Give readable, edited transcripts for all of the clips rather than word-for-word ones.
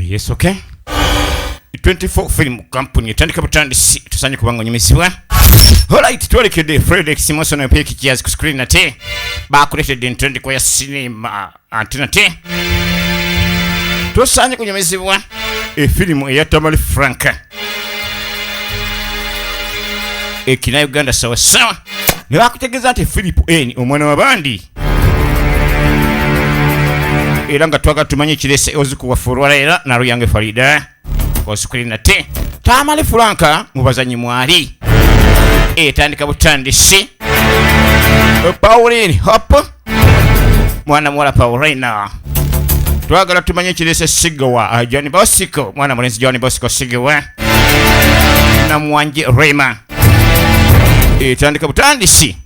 Yes, okay. 24 film company etandika butandisi tusanye kubanga onyumizibwa. Alright, twalekede Frederick Simonson na peki kiasi ku screen nate. Bakuleted intend kwa ya cinema antinate. Tusanye kunyumizibwa film ya Tamale Franka. Ekina Uganda sawa sawa. Ne bakutegeza ati Philip N omwana wa bandi. Era nga twaga tumanye kirese oziku wa forwala era na Ruyange Farida. Screen te Tamale Franka mubazanyi mwali etandika butandisi Pauline hop mwana mwala Paulina twagala tumanye kirese Sigawa Johnny Bosco mwana mulenzi Johnny Bosco Sigawa na Mwanje Rema etandika butandisi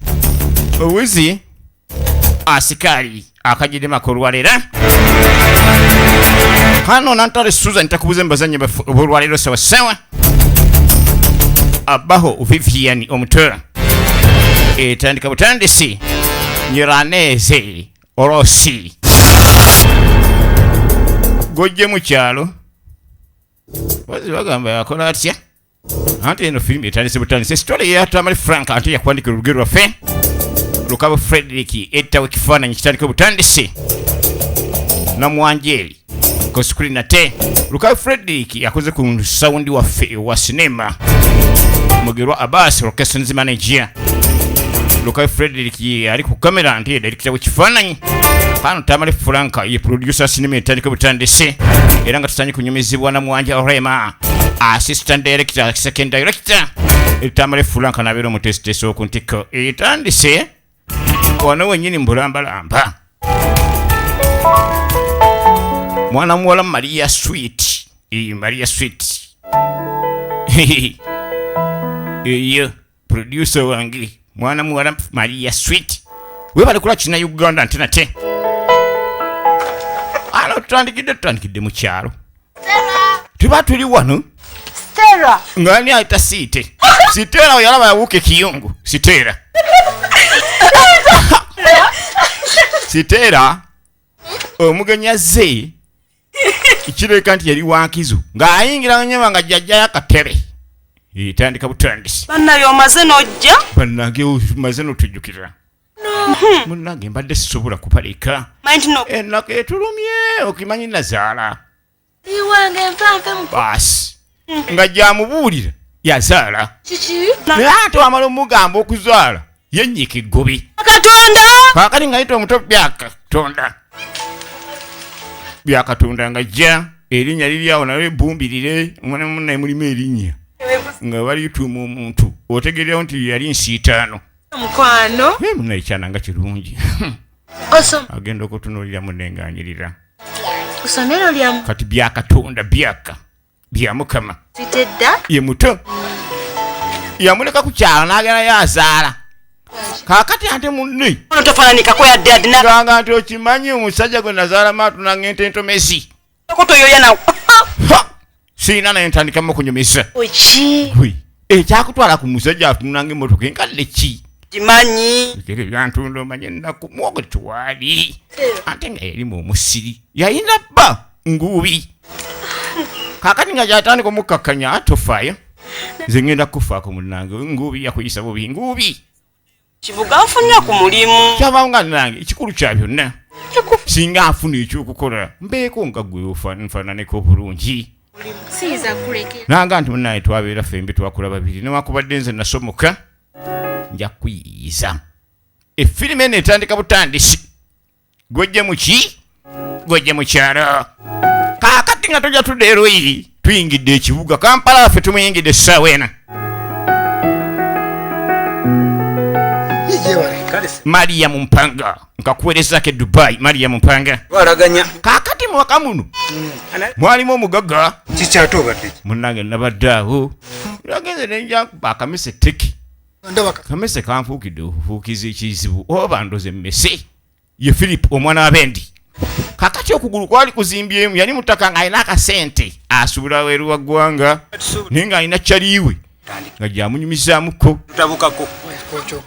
owizi asikali akajide makuru walera hano nantale Susan takubuze mbazanye bulwaliro sawa sawa abaho Vivian omutora etandika butandisi Nyiraneze Orosi Gwojje Mukyaalo wazi bagamba yakola atya ante eno film etandise butandisi story ya Tamale Franka ante yakwandika Rugero fe Lukabo Frederick etawe kifaananyi kitandika butandisi na Mwanjeri ko screen nate Lukabo Frederick yakoze ku sound wa cinema Mugerwa Abbas locations manager Lukabo Frederick ari ku camera ndiye director w'kifaananyi hano Tamale Franka ye producer cinema etandika butandisi era nga tusanye kunyumizibwa na Mwanja Rema assistant director second director Tamale Franka nabero mu test okuntiko etandise wano wenyini mbulambalamba mwana muwala Maria Sweet Maria Sweet iyo producer wange mwana muwala Maria Sweet we bali kula kina Uganda ntinate ano tutandikide mu kyalo tuba tuli wano Stella ngani aita site Stella oyalaba yawuke kiyungu Stella Sitera omugenya ze ikireka nti yali wankizo nga ayingira nyama nga jjajja yakatebe etandika butandisi bannayo omaze nojja bannange omaze notujjukira munnange mbadde sisobola kupalika ennaku etulumye okimanyi nazaala iwange mpanfe basi nga jamubuulira yazaala kiki naye ate wamala omugamba okuzaala yennyika eggobi Katonda kakati ngayita omuto byakatonda nga jja erinnya liri awo nawe ebbumbirire omwana munnaye mulimu erinnya nga balituuma omuntu otegeerawo nti yali nsiitaano mukwano munnaye kyananga kirungi agenda okutunuulira munenganyirira kusomero lyamu kati byakatonda bya Mukama sitedda ye muto yamuleka ku kyalo n'agenda yazaala kakati ante munne ono tofaananika ko yadde adina ganga nti okimanyi omusajja gwe nazaala maatu nangente entomezi okutoyoya nawo siina naye ntandikamu okunyumisa oki ekyakutwala ku musajja atunanga emmotoka enkadde ki kimanyi ekero byantunda omanye ennaku mwogo twali ate nga yalimu omusiri yayina bba nguubi kakati nga gyatandika omukkakkanya atofaayo nze ngenda kufaako munnange nguubi yakuyisa bubi nguubi kivuga nfunye ku mulimu kyavaawo nga nange ekikulu kya byonna singa afuna ekyokukola mbeeko nga gwe ofaananeko obulungi siiza kulekera nanga nti munnaye twabeera fembi twakula babiri newakubadde nze nasomoka nja kuyiyiza efirimu eno etandika butandisi Gwojje Mukyaalo kaakati nga tojja tudde eroyi tuyingidde ekibuga Kampala ffe tumuyingidde essaawa ena Maria Mumpanga nkakuweerezako e Dubai Maria Mumpanga walaganya kaakati muwaka muno mwalimu omugaga kikyate obadde munnange nabadde awo nagenze nenja akamese teki kamese kanfuukidde obufuukizi ekizibu oba ndoze emmese ye Philip omwana w'abendi kakati okugulu kwali kuzimbyemu yali mutaka ng'alina akasente asuubula weeru wa ggwanga naye ng'alina kyaliiwe nga gyamunyumizaamuko tutabukako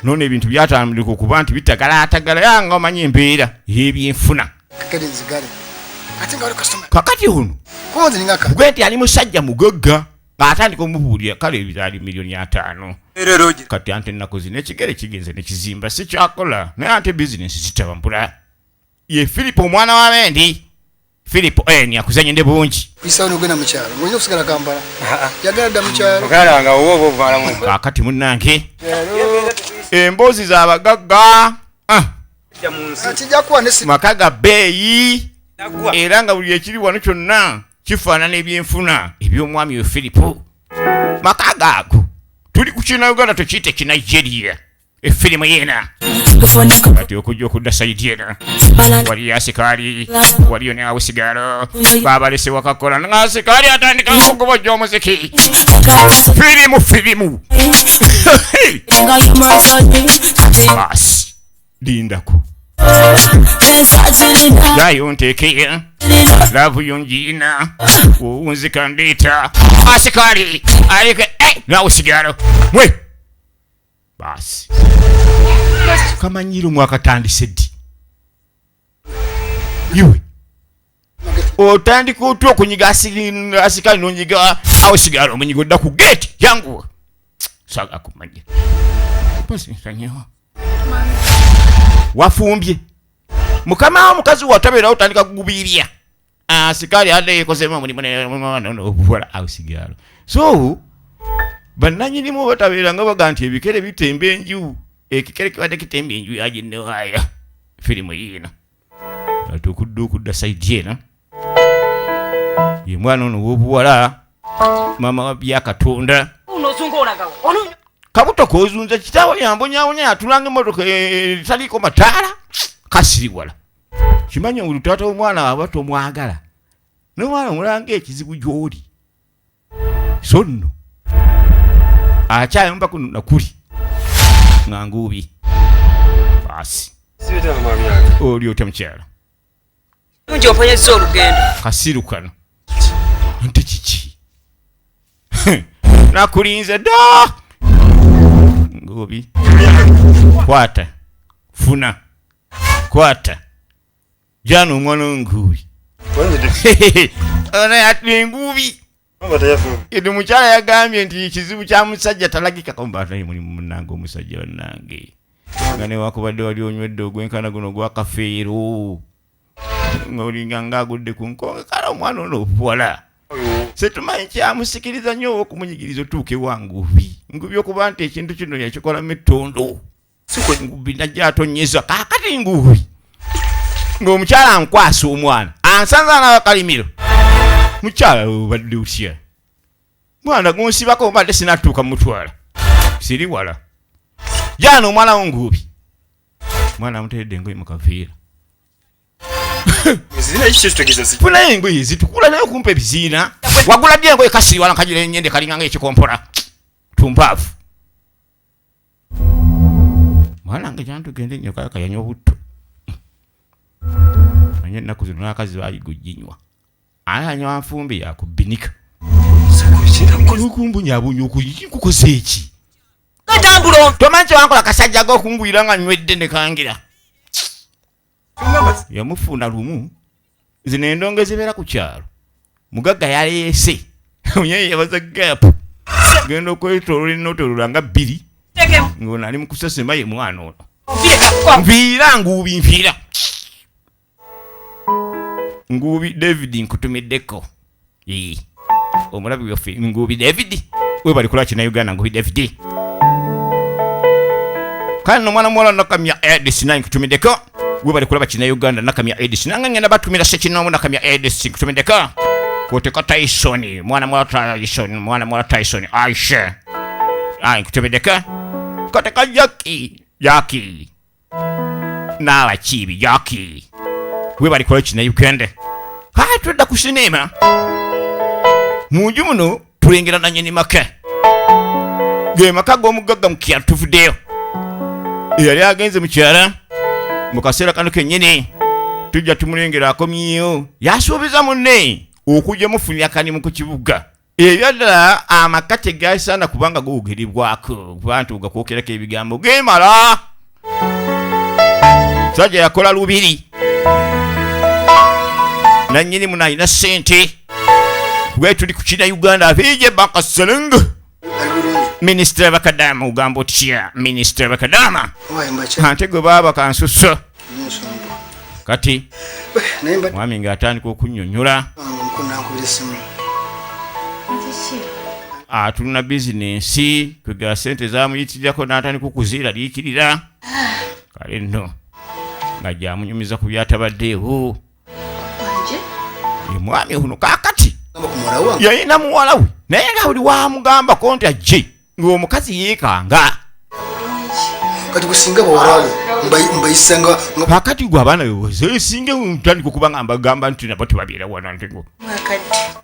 nono ebintu byatambulika okuba nti bitagalatagala yanga omanyi embeera y'ebyenfuna kakati ono konzi ningaka gwenti ali musajja mugagga atandika omubuulira kale ebitali milioni 5 kati ante ennaku zino ekigere kigenze ne kizimba si kyakola naye ante bizinesi zitabambula ye Philip omwana wa Mendi Philip yakuzanye nde bungi isa onogenda mu kyalo ng'oyinza okusigala Kampala yagala dda mu kyalo mukalanga wowo ovalamu kakati munnange emboozi z'abagagga kijja kuwa ne maka ga bbeeyi era nga buli ekiri wano kyonna kifaanana ebyenfuna eby'omwami we Filipo maka gaago tuli ku kina Uganda tukiyite Kinigeria effirimu yeena kati okujja okudda sayidi ena waliyo asikaali waliyo ne awusigalo baabalese wakakola nga asikaali atandika okugobojja omuziki firimu basi lindako yayo ntekeya lavu yonjiina owunzika ndeeta asikali aleke nawusigalo mwe basi kamanyiro mwakatandise ddi iwe otandika otya okunyiga asikali nonyiga awusigalo omunyiga odda ku geeti yangu saga kumanya pasinsanyewo wafumbye mukama omukazi watabeera otandika kugubirya asikali ade yekozemu omulimu nobuwala awusigalo so bannanyinimu batabeera nga baga nti ebikere bitemba enju ekikere kibadde kitemba enju yaginnewaaya firimu yiino ati okudda sayidi ena ye mwana ono w'obuwala mama wa byakatonda kabuto kozunza kitaawe yambonyawonya atulanga emmotoka etaliiko mataala kasiriwala kimanya buli taata w'omwana aba tomwagala n'omwana omulanga ekizibu gy'oli so nno akyayomba kuno nakuli nga nguubi basi oli otya mukyala mungi oponyezza olugendo kasiru kano nte kiki nakulinze dda nguubi kwata funa kwata jana omwana w'enguubi ono yatula nguubi idi mukyala yagambye nti kizibu kya musajja talagika kombatayi mulimu munange omusajja wannange nga newakubadde wali onywedde ogwenkana guno gwakafeero ng'olinga ng'agudde ku nkonge kale omwana ono obuwala setumanyi kyamusikiriza nnyo okumunyigiriza otuuke wa nguubi nguubi okuba nti ekintu kino yakikolamu ettondo nguubi najja atonyeza kaakati nguubi ng'omukyala ankwasa omwana ansanza n'abakalimiro mukyala obadde otya mwana gunsibako obadde sinatuuka mutwala siri wala jana omwana w'enguubi mwana amuteredde engoye mu kaveera funayo engoye zitukula naye okumpa ebiziina wagula ddi engoye kasiri wala nkagira ennyende kalinganga ekikompora tumpaavu mwana nge kyantugende nnyo kayaka yanywa obutto anye ennaku zino n'akazi baayigujjinywa ayanywa nfumbi yakubinika okumbunyabunya okukukoze eki tomanyi kyewankola kasajja g'okungwira nga nywedde ne kangira yamufuna lumu zino endongo ezibeera ku kyalo mugagga yaleese onye yabaza gaapu genda okwetolola ennotolola nga 2 ng'ono ali mu kusesema ye mwana ono nviira nguubi nviira nguubi David nkutumiddeko omulabi waffe nguubi David we bali kola kina Uganda nguubi David kale nomwana muwala nakamya Edis 9 nkutumiddeko we bali kulaba kina Uganda nakamya Edis nanga ngenda batumira sekinomu nakamya Edis nkutumiddeko koteka Tyson mwana muwala Tyson Aisha nkutumiddeko koteka Jackie nawa chibi Jackie we bali kola kina Uganda hai tudda ku sinema munju muno tulengera na nyeni maka ge maka g'omugagga mukyala tuvuddeyo yali agenze mukyala mu kaseera kano kennyini tujja tumulengera akomyeyo yasuubiza munne okujja mufunira kanimu ku kibuga ebyaddala amaka tegasaana kubanga googerebwako kuba nti ogakwokerako ebigambo gemala sajja yakola lubiri nannyini muno alina ssente Gwe tuli ku China Uganda vije bakaselenga. Minister bakadama ugamba otya minister bakadama. Ante gwe baba kansuso. Kati mwami ng'atandika okunnyonnyola. Tulina bizinensi kwegala sente zamuyitirirako n'atandika okuzeeraliikirira. Kale nno nga gyamunyumiza ku byatabaddeewo. Mwami ono kaakati yalina muwala we naye nga buli wamugambako nti ajje ng'omukazi yeekanga. Kati kusinga bawalawo mbayisanga kakati gwe abaana bewezeesinge ntandika okuba nga mbagamba nti nabo tebabeera wano ntego.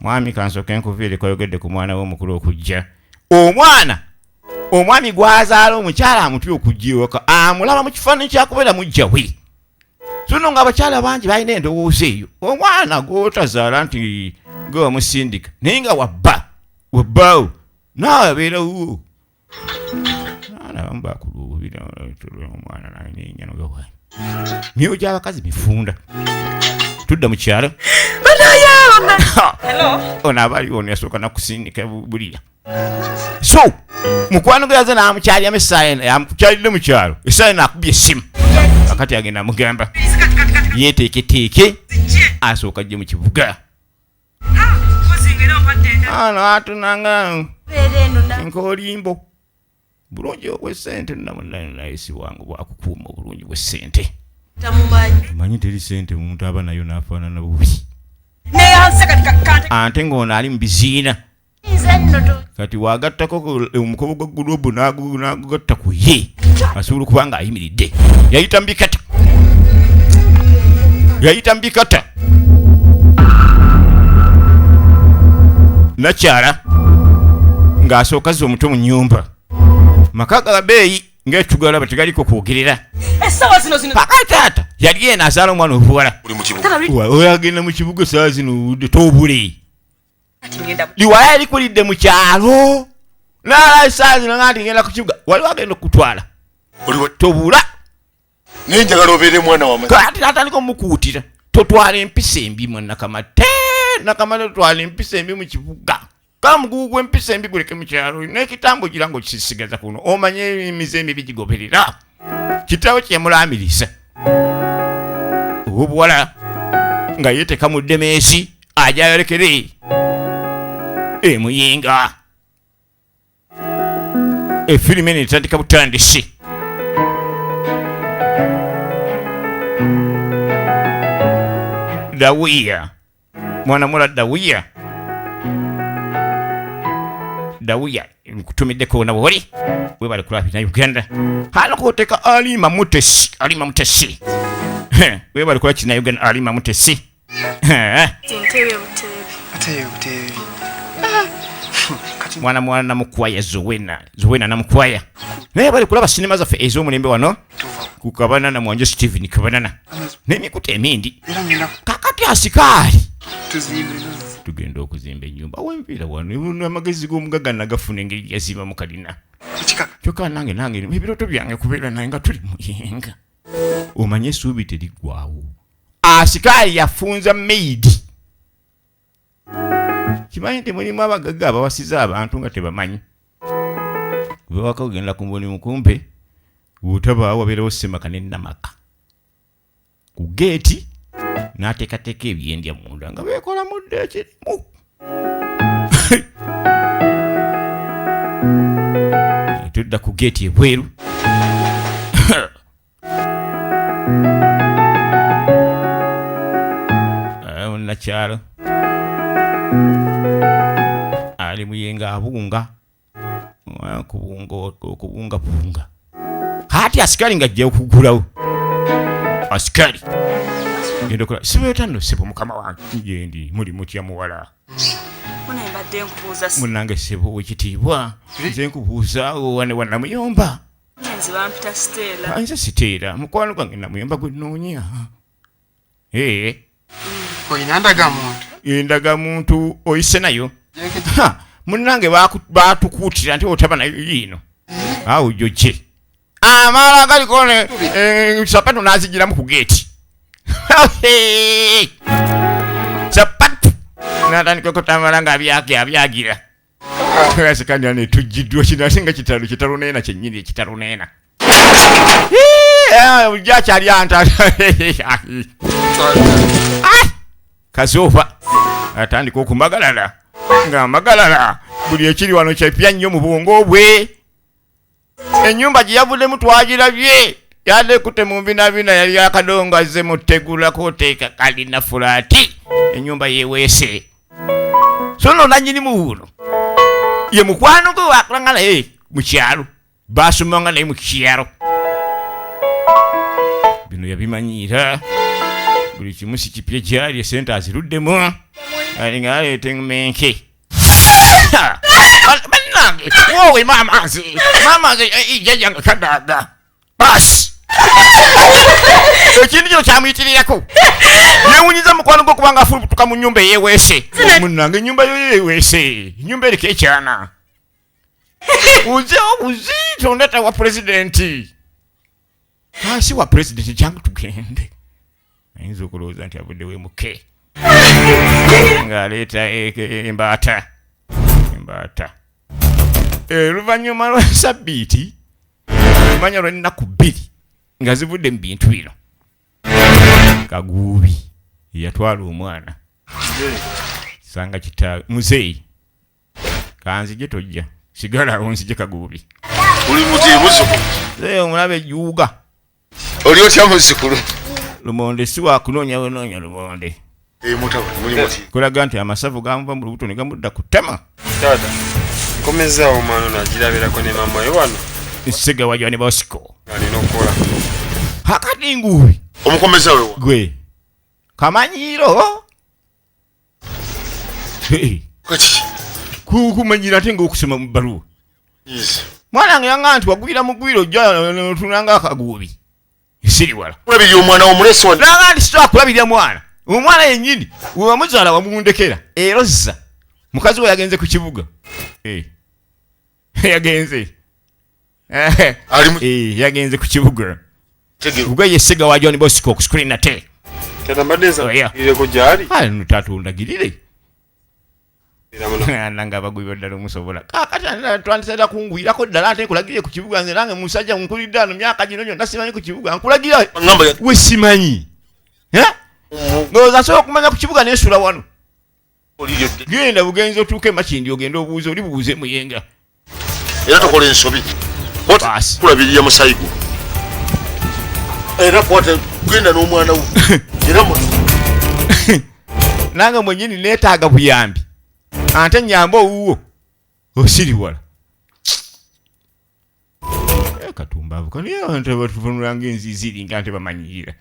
Mwami kansooke nkuviire koyogedde ku mwana we omukulu okujja. Omwami gwazaala omukyala amutwe okujja ewaka amulaba mu kifaananyi kyakubeera mujja we. Sono ng'abakyala bangi balina endowooza eyo. Omwana gw'otazaala nti gwe wamusindika naye nga wabbaawo naawe abeerawo. Bakuluubira omwana n'ennyano gawa myoyo gy'abakazi mifunda. Tudda mu kyalo ono abali ono yasooka nakusindika bulira. So mukwano gwe yaza n'amukyalyamu essaawa yamukyalidde mu kyalo essaawa n'akubye essimu kakati agenda amugamba yeeteeketeeke asooka ajje mu kibuga. Ano atunanga nkoolimbo bulungi obw'essente namunayesi wangu bwakukuuma obulungi bw'essente. Manyi teri ssente omuntu aba nayo n'afaanana bubi. Ante ng'ono ali mu biziina. Kati wagattako omukobo gwa gulobu n'agugatta ku ye asobola okuba ng'ayimiridde. Yayita mbikata. Nakyala ng'asooka zza omuto mu nnyumba. Maka ga beeyi ng'etugalaba tegaliko kwogerera. Paka taata yali eno azaala omwana obuwala. Oyo agenda mu kibuga saa zino tobule. Liwala yalikulidde mu kyalo. N'alaba saa zino ng'ati ngenda ku kibuga waliwo agenda okutwala. Tobula. Naye njagala obeere mwana wa mama. Kati n'atandika omukuutira. Totwala empisa embi mwannakamate. Nakamala otwala empisa embi mu kibuga. Kamugugu gw'empisa embi guleke mu kyalo n'ekitambo gira ng'okisigaza kuno omanye emize emibi gigoberera. Kitaawe kyemulaamiriza obuwala nga yeeteka mu ddemeesi ajja ayolekere emuyinga. Efirimu eno etandika butandisi. Dawiya mwana mula Dawiya nkutumiddeko na bwoli webale kulapina Uganda. Hano koteka Alima Mutesi webale kula China Uganda Alima Mutesi. Mwana namukwaya Zowena namukwaya. Naye bali kulaba sinema zaffe ez'omulembe wano ku Kabanana Mwanje Steven Kabanana n'emikutu emindi. Kakati asikaali tugenda okuzimba ennyumba w'enviira wano amagezi g'omugaga nagafuna engeri yazimba mu kalina. Kyokka nange ebirooto byange kubeera naye nga tuli muyenga. Omanye essuubi teriggwaawo. Asikaali yafunza meidi. Kimanyi nti mulimu abagagga abawasiza abantu nga tebamanyi. Bwewaka ogenda ku mulimu kumpe bw'otabaawo wabeerawo Ssemaka ne Namaka. Ku geeti n'ateekateeka ebyendya munda nga beekola mudde ekirimu. Tudda ku geeti ebweru. Nakyalo ali muyenga abunga okubunga. Hati asikali ng'ajja okugulawo. Asikali ngenda okola sibeeta nno sebo mukama wange ngendi muli mutya muwala. Munnange sebo w'ekitiibwa nze nkubuuzaawo wane wa Namuyomba. Nze siteera mukwano gwange Namuyomba gwe nnoonya. Oyina ndagamuntu. Endagamuntu oyise nayo. Munnange baatukuutira nti otaba nayo yiino. Awo jojje. Amala galiko sapatu n'azigiramu ku geeti. Sapatu Natandika okutambula nga abyagira. Kasikanya ne tujjiddwa kinasinga kitalo neena kyennyini ekitalo neena. Ujja kyali anta. Kasoofa atandika okumagalala nga magalala buli ekiri wano kyepya nnyo mu bwongo bwe. Ennyumba gye yavuddemu twagirabye yadde kute mu mbinabina yali akadongo azze mu ttegula kooteeka kalina fulaati ennyumba yeeweese. So no nannyinimu wuno ye mukwano gwe wakulanga naye mu kyalo baasomanga naye mu kyalo. Bino yabimanyiira buli kimu si kipya gyali esente aziruddemu alinga aleeta enmenke. Bannange wowe maamazi jajjange kadaaga basi ekintu kino kyamuyitirirako yeewunyiza mukwano gwe okubanga afulutuka mu nnyumba eyeeweese. Munnange ennyumba yo yeeweese ennyumba eriko ekyana uzeho buzito ndeta wa pulezidenti si wa pulezidenti jangu tugende. Ayinza okulowooza nti avuddewo emuke ng'aleeta embaata. Oluvannyuma lwa sabbiiti lumanya lw'ennaku 2 nga zivudde mu bintu bino Kaguubi yatwala omwana sanga kitaawe muzeeyi kanzije tojja sigala awo nzije Kaguubi. Uli muti muzukulu. Omulabe ejjuuga. Oli otya muzukulu? Lumonde si wakunoonya wenoonya lumonde. Muli muti. Kulaga nti amasavu gamuva mu lubuto ne gamudda ku ttama. Taata nkomezaawo omwana n'agirabirako ne mama we wano. Ssega wajwa ne Bosco. Alina okukola. Hakati Nguubi. Omukomeza wewa. Gwe. Kamanyiiro. Kati. Kumanyira ate ng'okusoma mu bbaluwa. Yes. Mwana wange yanga nti wagwira mu gwiro ojja tunanga Akaguubi. Siri wala. Kulabirira omwana omulesi wano. Langa nti sitwa kulabirira mwana. Omwana yennyini wamuzaala wamundekera erozza. Mukazi we yagenze ku kibuga. Yagenze. Yagenze ku kibuga. Ubwo yessiga wa John Bosco ku screen nate. Tata mbaddenza ireko gyali. Taata ondagirire. Nanga abagwiba ddala omusobola. Kakati twandisada kungwirako ddala ate nkulagire ku kibuga nze nange musajja nkulidde ano myaka gino gyonna simanyi ku kibuga nkulagira we simanyi. Ng'oza asobola okumanya ku kibuga neesula wano. Genda bugenzi otuuke Makindi ogenda obuuze oli buuze muyenga. Era tokola ensobi. Kulabirira musayigo. Era kwata genda n'omwana wo. Era mu. Nange mwennyini neetaaga buyambi. Ante nyamba owuwo. Osiri wala. Katumbavu kaniyo ante batufunulanga enziiziri nga ante bamanyiira.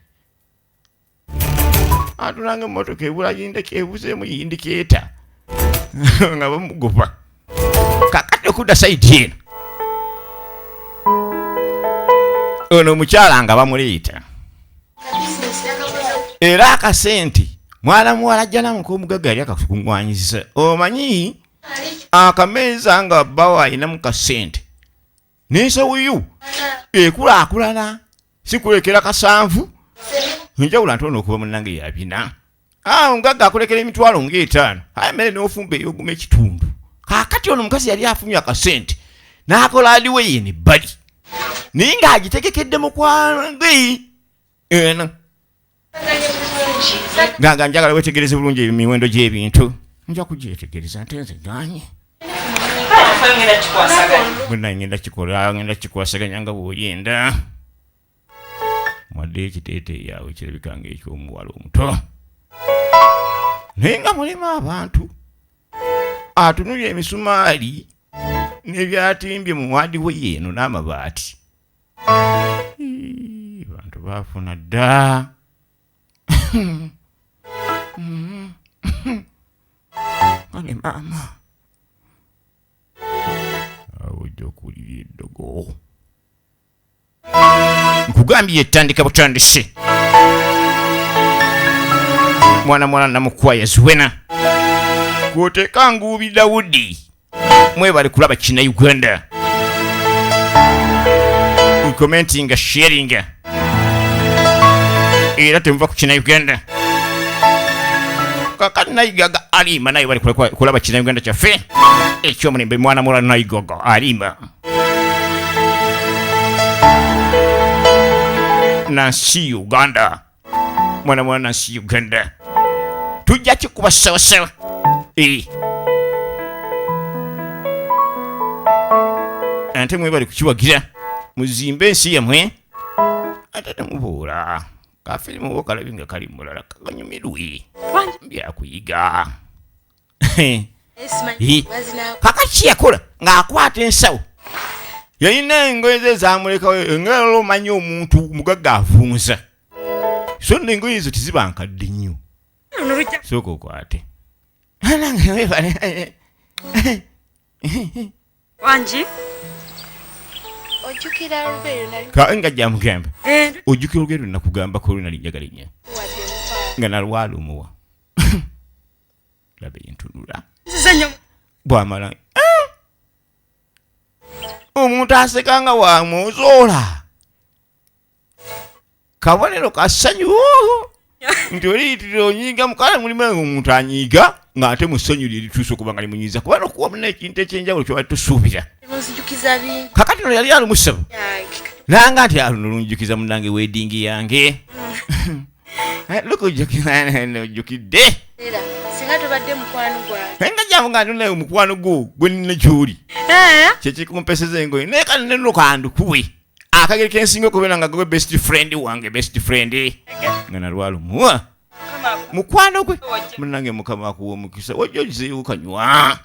Atunanga emmotoka ebula ebuzeemu yindikeeta nga bamugoba. Kakati okudda sayidi eno ono omukyala nga bamuleeta era akasente mwana muwala ajja namuka omugaga yali akakuŋŋwanyiza. Omanyi akameeza nga bbawo ayinamu kasente n'ensawuyu ekulaakulana si kulekera kasanvu njawula ntono okuba munnange yabina. Omugagga akulekera emitwalo ng'etaano emmere n'ofumba ey'oguma ekitundu. Kaakati ono omukazi yali afunye akasente n'akola aliwe ye nebbali naye ng'agitegekedde mukwano gwe eno nga njagala wetegereze bulungi emiwendo gy'ebintu. Nja kugyetegereza nte nze ganye bonna ngenda kikwasaganya nga bw'oyenda. Mwadde ekiteeteeyi yawe kirabika ng'eky'omuwala omuto naye nga mulimu abantu atunulya emisumaali n'ebyatimbye mu mwadi we yeeno n'amabaati. Bantu baafuna dda. Ane maama awo ojja okuwulira eddogo. Nkugambye ettandika butandise. Mwana namukwaya Zuwena kwoteeka Nguubi Dawudi mwebale kulaba kina Uganda. Commenting, sharing era temuva ku kina Uganda. kakati nayigaga alima naye bali kulaba kina Uganda kyaffe ekyomulembe mwana mula nayigogo alima Nansi Uganda mwana mwana Nansi Uganda tujja kikuba sawasawa ate mwe bali kukiwagira muzimbe ensi yammwe ate temubuula kafirimu bokalabinga kali mulala kaganyumirwe byakuyiga kakaki yakola ng'akwata ensawo yalina engoye ze zamulekawo ngalo omanyi omuntu mugagga avunza so n'engoye ezo teziba nkadde nnyo sooka okwate Wanji ojjukira olugero nali nga jamugamba ojjukira olugero nakugamba ko nali njagala nnyo nga nalwala omuwa labe yentunula bwamala omuntu asekanga wamuzoola kabonero kasanyu nti oliyitirira onyiiga mukala mulimu omuntu anyiiga ng'ate mu ssanyu lye lituuse okuba nga limunyiiza kuba n'okuwa muna ekintu ekyenjawulo kyobali tusuubira nzijukiza bingi kakati no yali alimusaba nanga nti alununjukiza munange weddingi yange lokojjukidde era singa tobadde mukwano gwange nga jamuga ntunaye omukwano gwo gwe nina gy'oli kyekikumpeseza engoye naye kati neno kandukuwe akageri kensinga okubeera nga gwe best friend wange best friend nga nalwala omuwa mukwano gwe munange mukama akuwa omukisa wajja ogizeewo kanywa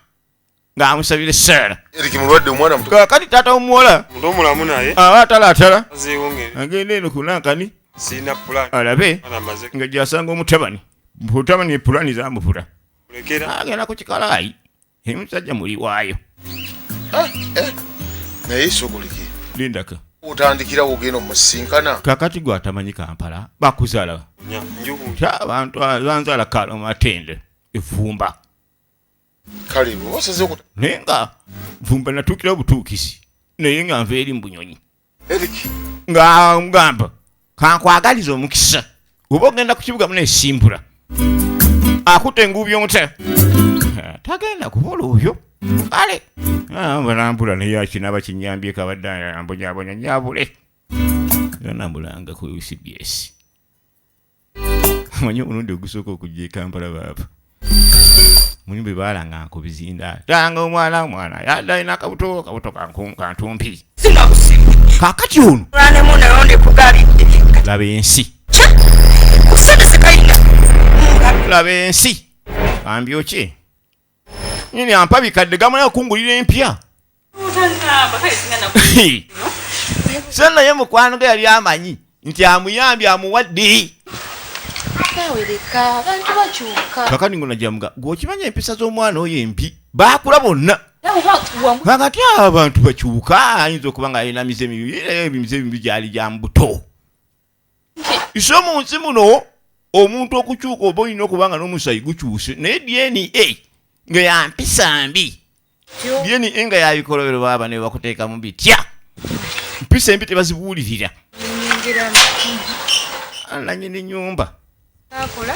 ng'amusabire Sarah Eriki mulwadde omwana muto kakati taata omuwola ndo mulamu naye aba atalaatala azeewongere agenda eno kunankani sina plan alabe ana maze nga gyasanga omutabani mutabani epulani zamubula kulekera agenda ku kikalaayi emusajja muli waayo naye isokoleke lindaka otandikirawo ogenda omusinkana kakati gwe atamanyi Kampala bakuzaala njugu abantu banzaala kalo matende evumba kale osaze okuta naye nga vumba natuukirawo butuukisi naye nga nva eri mu bunyonyi Eriki nga mugamba kankwagaliza omukisa oba ogenda ku kibuga muneesimbula akutta enguubi omuta tagenda kubola oyo kale banambula naye akinaba kinyambyeko abadde ambonyabonya nyabule ganambulanga ku CBS manyi omulundi ogusooka okujja Kampala baaba muni bwe baalanga nkubizinda tanga omwana yadde alina akabuto kantumpi kakati ono Lwanemu nayo ndikugabidde laba ensi kusebese kayina laba ensi ambyo ki nyini ampa bikadde gamala okungulira empya so naye mukwano ge yali amanyi nti amuyambye amuwadde nawereka abantu bakyuka kakati ngo najamuga gweokimanya empisa z'omwana oyo empi baakula bonna kakati abantu bakyuka ayinza okuba nga alina mize mibi gyali gya mbuto so mu nsi muno omuntu okukyuka oba olina okuba nga n'omusayi gukyuse naye DNA nga yampisa mbi DNA nga yabikolobero baaba ne bakuteekamu bitya mpisa embi tebazibuulirira nanyini nyumba akola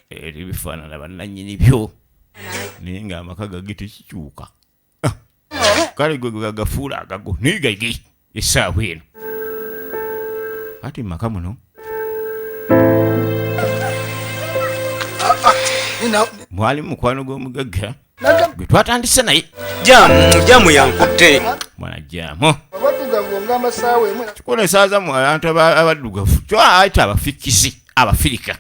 ebifaanana bannanyini byo naye ng'amaka gage tekikyuka kale gwe gagafuula agago naye gage essaawa eno kati maka muno mwalimu mukwano gw'omugagga gwe twatandise naye jamu yankutte mwana jamu abaddugavu ngamba saawa emu kikola esaaza mu abantu abaddugavu kyayita abafikisi abafirika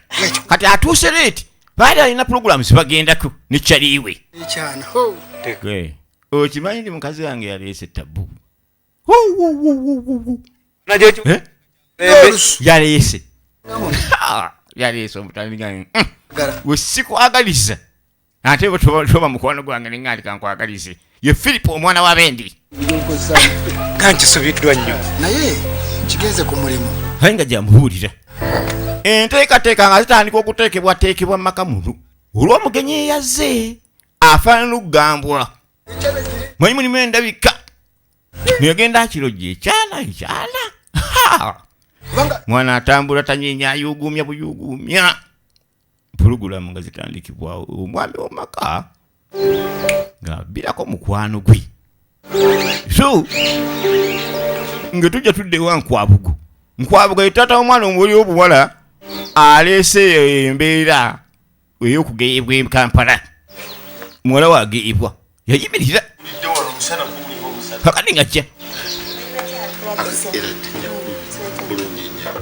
kati atuuse leeti baali alina pulogulamu zibagendako nekyaliiwe ekyana okimanyi ndi mukazi wange yaleese tabu yaleese yaleese omutandika we sikwagaliza ate toba mukwano gwange neŋŋandi kankwagalize ye Philip omwana wa Bendi kankisubiddwa nnyo naye kigenze ku mulimu aye nga gyamubuulira enteekateeka nga zitandika okuteekebwateekebwa mu maka muno olw'omugenyi eyazze afaanana okugambula manyi mulimu endabika neyagenda akirojja ekyana mwana atambula tanyenya ayugumya buyugumya pulogulamu nga zitandikibwawo omwami w'amaka ng'abbirako mukwano gwe so nga tujja tudde wa nkwabugo ye taata w'omwana omuli obuwala aleese embeera ey'okugeebwa e Kampala muwala wageebwa yayimirira kakati ngajja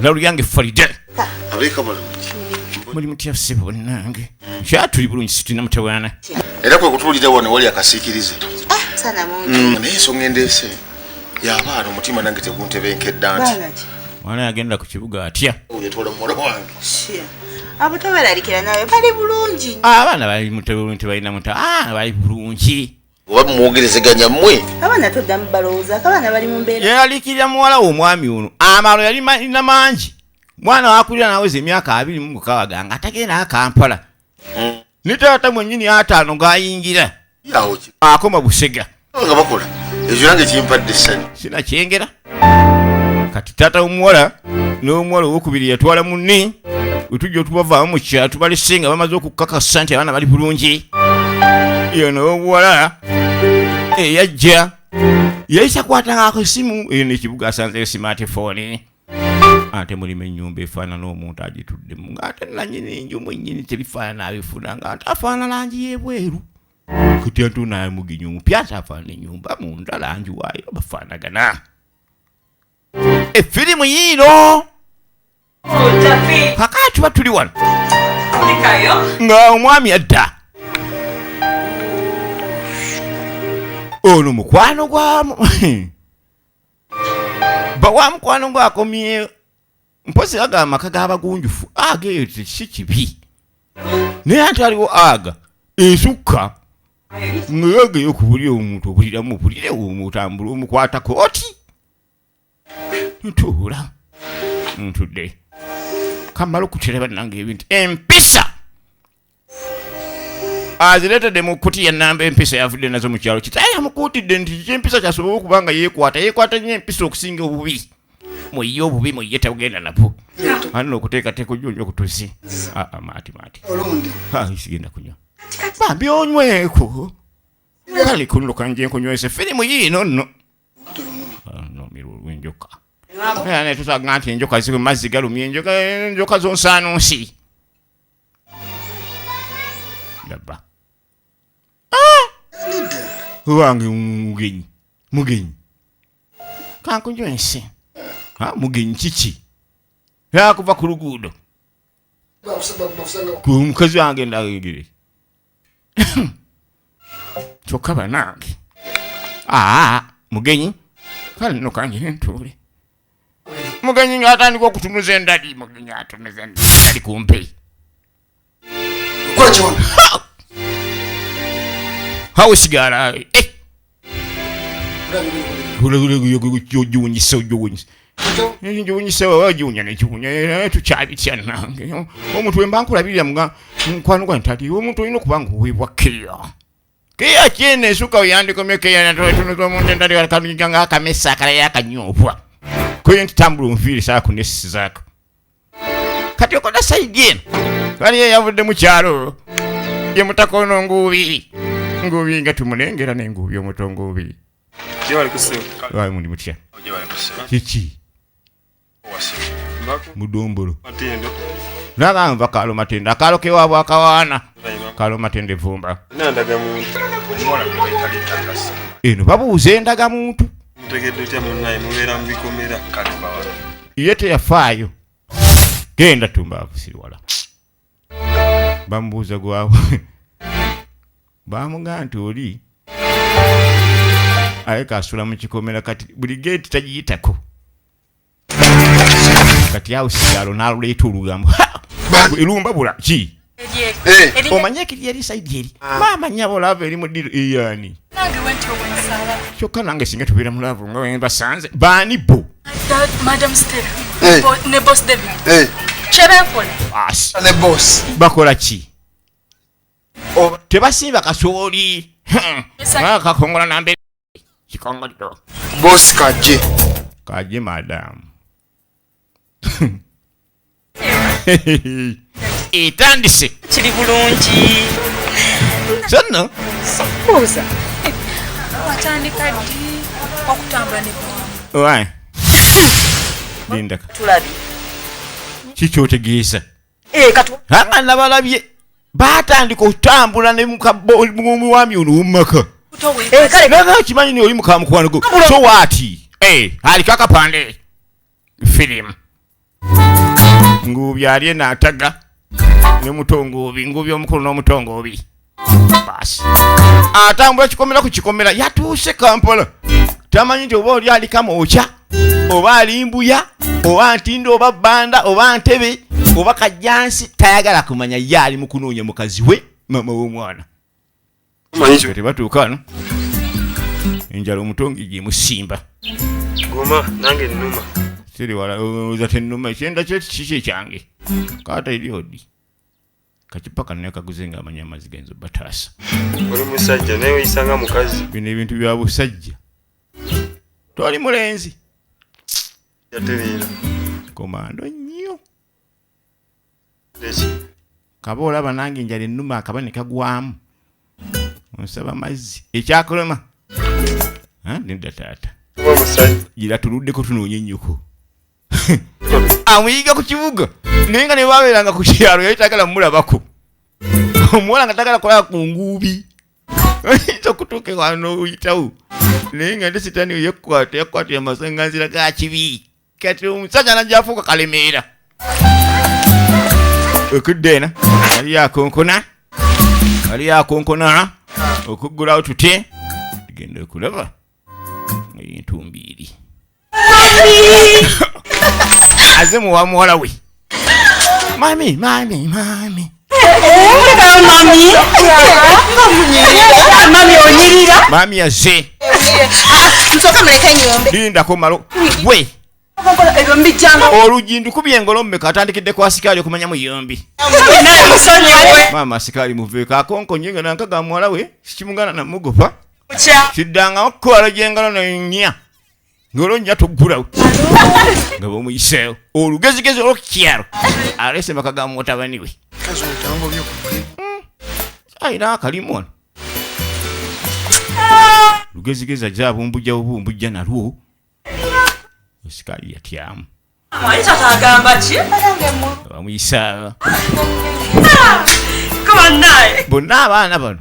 Naluyange Farida muri mutya sibo nange kyatuli bulungi sitina mutawana era kwe kutulira wano wali akasiikirize sana mungu naye ensonga endeese y'abaana omutima nange teguntebenkedda nti mwana yagenda ku kibuga atya yetwala muwala wange abo tobalalikira nawe bali bulungi abaana bali mutebulungi balina bali bulungi oba mumwogerezeganya mmwe abaana toddamu balowooza akabaana bali mu mbeera yalikirira muwala w'omwami ono amalo yali malina mangi mwana wakulira naweza emyaka 26 nga atagenda Kampala ne taata mwennyini 5 ng'ayingira akoma Busega nga bakola ekyo nange kimpadde essanyu sina kyengera kati taata w'omuwala n'omuwala owokubiri yatwala munne wetujja otubavaamu mu kyalo tubalese nga bamaze okukakasa nti abaana bali bulungi iyo n'obuwala eyajja yayisa kwatanga akasimu eyo n'ekibuga asanzeyo simatifoni ate mulimu ennyumba efaanana omuntu agituddemu ng'ate nannyini enju mwennyini tebifaanana abifuna ng'ate afaanana langi y'ebweru kutya ntunaye muginyi omupya ate afaanana ennyumba munda langi waayo bafaanagana effirimu yiino kakati tuba tuli wano nga omwami adda ono mukwano gwamu bawa mukwano gwakomye mpozi aga amaka g'abagunjufu ageyo si kibi naye ate aliwo aga esukka ngayageyo okubulira omuntu obuliramu obulire omutambula omukwata kooti ntuula ntudde kamala okutereba nange ebintu empisa azireetedde mu kutiya namba empisa yavudde nazo mu kyalo kitaye yamukuutidde nti kyempisa kyasobola okuba nga yeekwata nnyo empisa okusinga obubi muye obubi muye tabugenda nabwo anna okuteekateeka ojjonja okutusi maati sigenda kunywa bambi onyweko kale kuno kanje nkunywesa firimu yiino nno nomiru olw'enjoka ne tusaga nti enjoka ziri mu mazzi galumya enjoka zonsaanonsi daba wange mugenyi kankunywese mugenyi kiki yakuva ku luguudo ku mukazi wange ndagegere kyokka banange mugenyi kale nno kange ntuule mugenyi ng'atandika okutunuza endali mugenyi atunuza endali kumpe hausigara ojuwunyisa wawajuwunya nekiwunya tukyabitya nange omuntu wemba nkulabirira mukwano gwa ntati omuntu olina okuba nga oweebwa keya kyene esuka oyandikomye keya natunuza omuntu endali kaluga nga akamesa akalaya akanyoobwa koye nti tambula onviire saako nesisi zaako kati okola saidi eno waliyo yavudde mu kyalo ye mutakono nguubi nga tumunengera n'enguubi omuto nguubi mundi mutya kiki mudombolo naganva kalo matende akalo kewaabwe akawaana kalo matende vumba eno babuuza endaga muntu ye teyafaayo genda tumbaavu siriwala bamubuuza gwawe bamugaa nti oli aleka asula mu kikomera kati buli geeti tagiyitako kati awo sigalo n'aluleeta olugambo erumba bula ki omanye ekiri eri saidi eri maamanya bolava eri mu ddiro eyani kyokka nange singa tubeera mulavu nga webasanze baani bo bakola ki tebasimba kasooli kakongola nambe kikongoliro bosi kaje madamu Etandise. Kiri bulungi. Sonno. Kuuza. Watandika ddi okutambula ne bwamu. Why? Linda. Tulabi. Kikyotegeeza. Katu. Abaana balabye baatandika okutambula ne mwami ono w'omumaka. Kale Naga kimanyi ni oli mukamukwano go. So waati. Aliko akapande. Film. Ngubi ali n'ataga. Ne mutongobi. Ngubi omukulu n'omutongobi. Basi. Atambula kikomera ku kikomera. Yatuuse Kampala. Tamanyi nti oba oli ali Kamwokya. Oba ali Mbuya. Oba Ntindo oba Bbanda oba Ntebe. Oba Kajjansi tayagala kumanya yali mu kunoonya mukazi we mama w'omwana. Manyicho Tebatuuka no. Enjala omutongi gimusimba. goma nange nnuma. Siri wala oza tennuma ekyenda kye kyange. Kaata eriodi. Kachipaka naye kaguze nga amanya amazzi genzo bataasa. Oli musajja naye oyisanga mukazi. Bino ebintu bya busajja. Twali mulenzi. Yatereera. Komando nnyo. Leki. Kaba olaba nange enjala ennuma akaba ne kagwamu. Onsaba mazzi. Ekyakolema. Nedda taata. Oba musajja. Gira tuluddeko tunoonye nnyoko. Amuyiga ku kibuga. Naye nga ne babeeranga ku kyalo yali tagala mmulabako. Omuwala nga tagala kulaba ku nguubi. Oyinza okutuuka wano oyitawo. Naye nga nte sitaani yakwata amasanganzira ga kibi. Kati omusajja najja afuuka kalemeera. Okudda ena ali akonkona okuggulawo tute tugenda okulaba entumbiiri aze muwa muwala we mami mami aze Nsoka muleke nyombe. lindako malo we Ebyo mbijjanga. oluggi ndukubye engolo mmeka atandikidde ku asikaali okumanya muyombi Naye musonyiwe. maama asikaali muveeko akonkonye nga nankaga muwala we sikimugana namugopa Kya. kiddanga okukola gyengalo nnya ngolo nnya toggulawo nga bwomuyiseewo olugezigezi olw'okukyalo aleese maka ga mutabani we Kazo utango byo kubali. ayina akalimu wano lugezigezi ajja bumbujja nalwo esikaali yatyamu Ayita kagamba ki? bamuyisa Come on naye. bonna abaana bano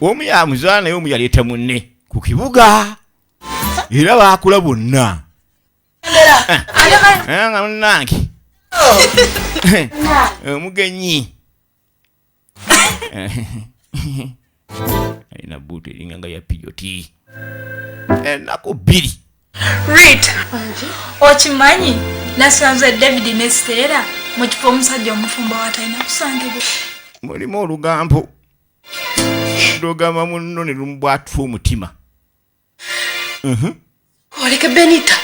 omu yamuzaala naye omu yaleeta munne ku kibuga era baakula bonna nga munnange omugenyi alina buutu eringa nga ya pijoti ennaku bbiri Rita, okimanyi nasanze David ne Stella mu kifo omusajja omufumbo watalina kusangibwa. mulimu olugambo lugamba munno ne lumubwatufa omutima Oleke Benita.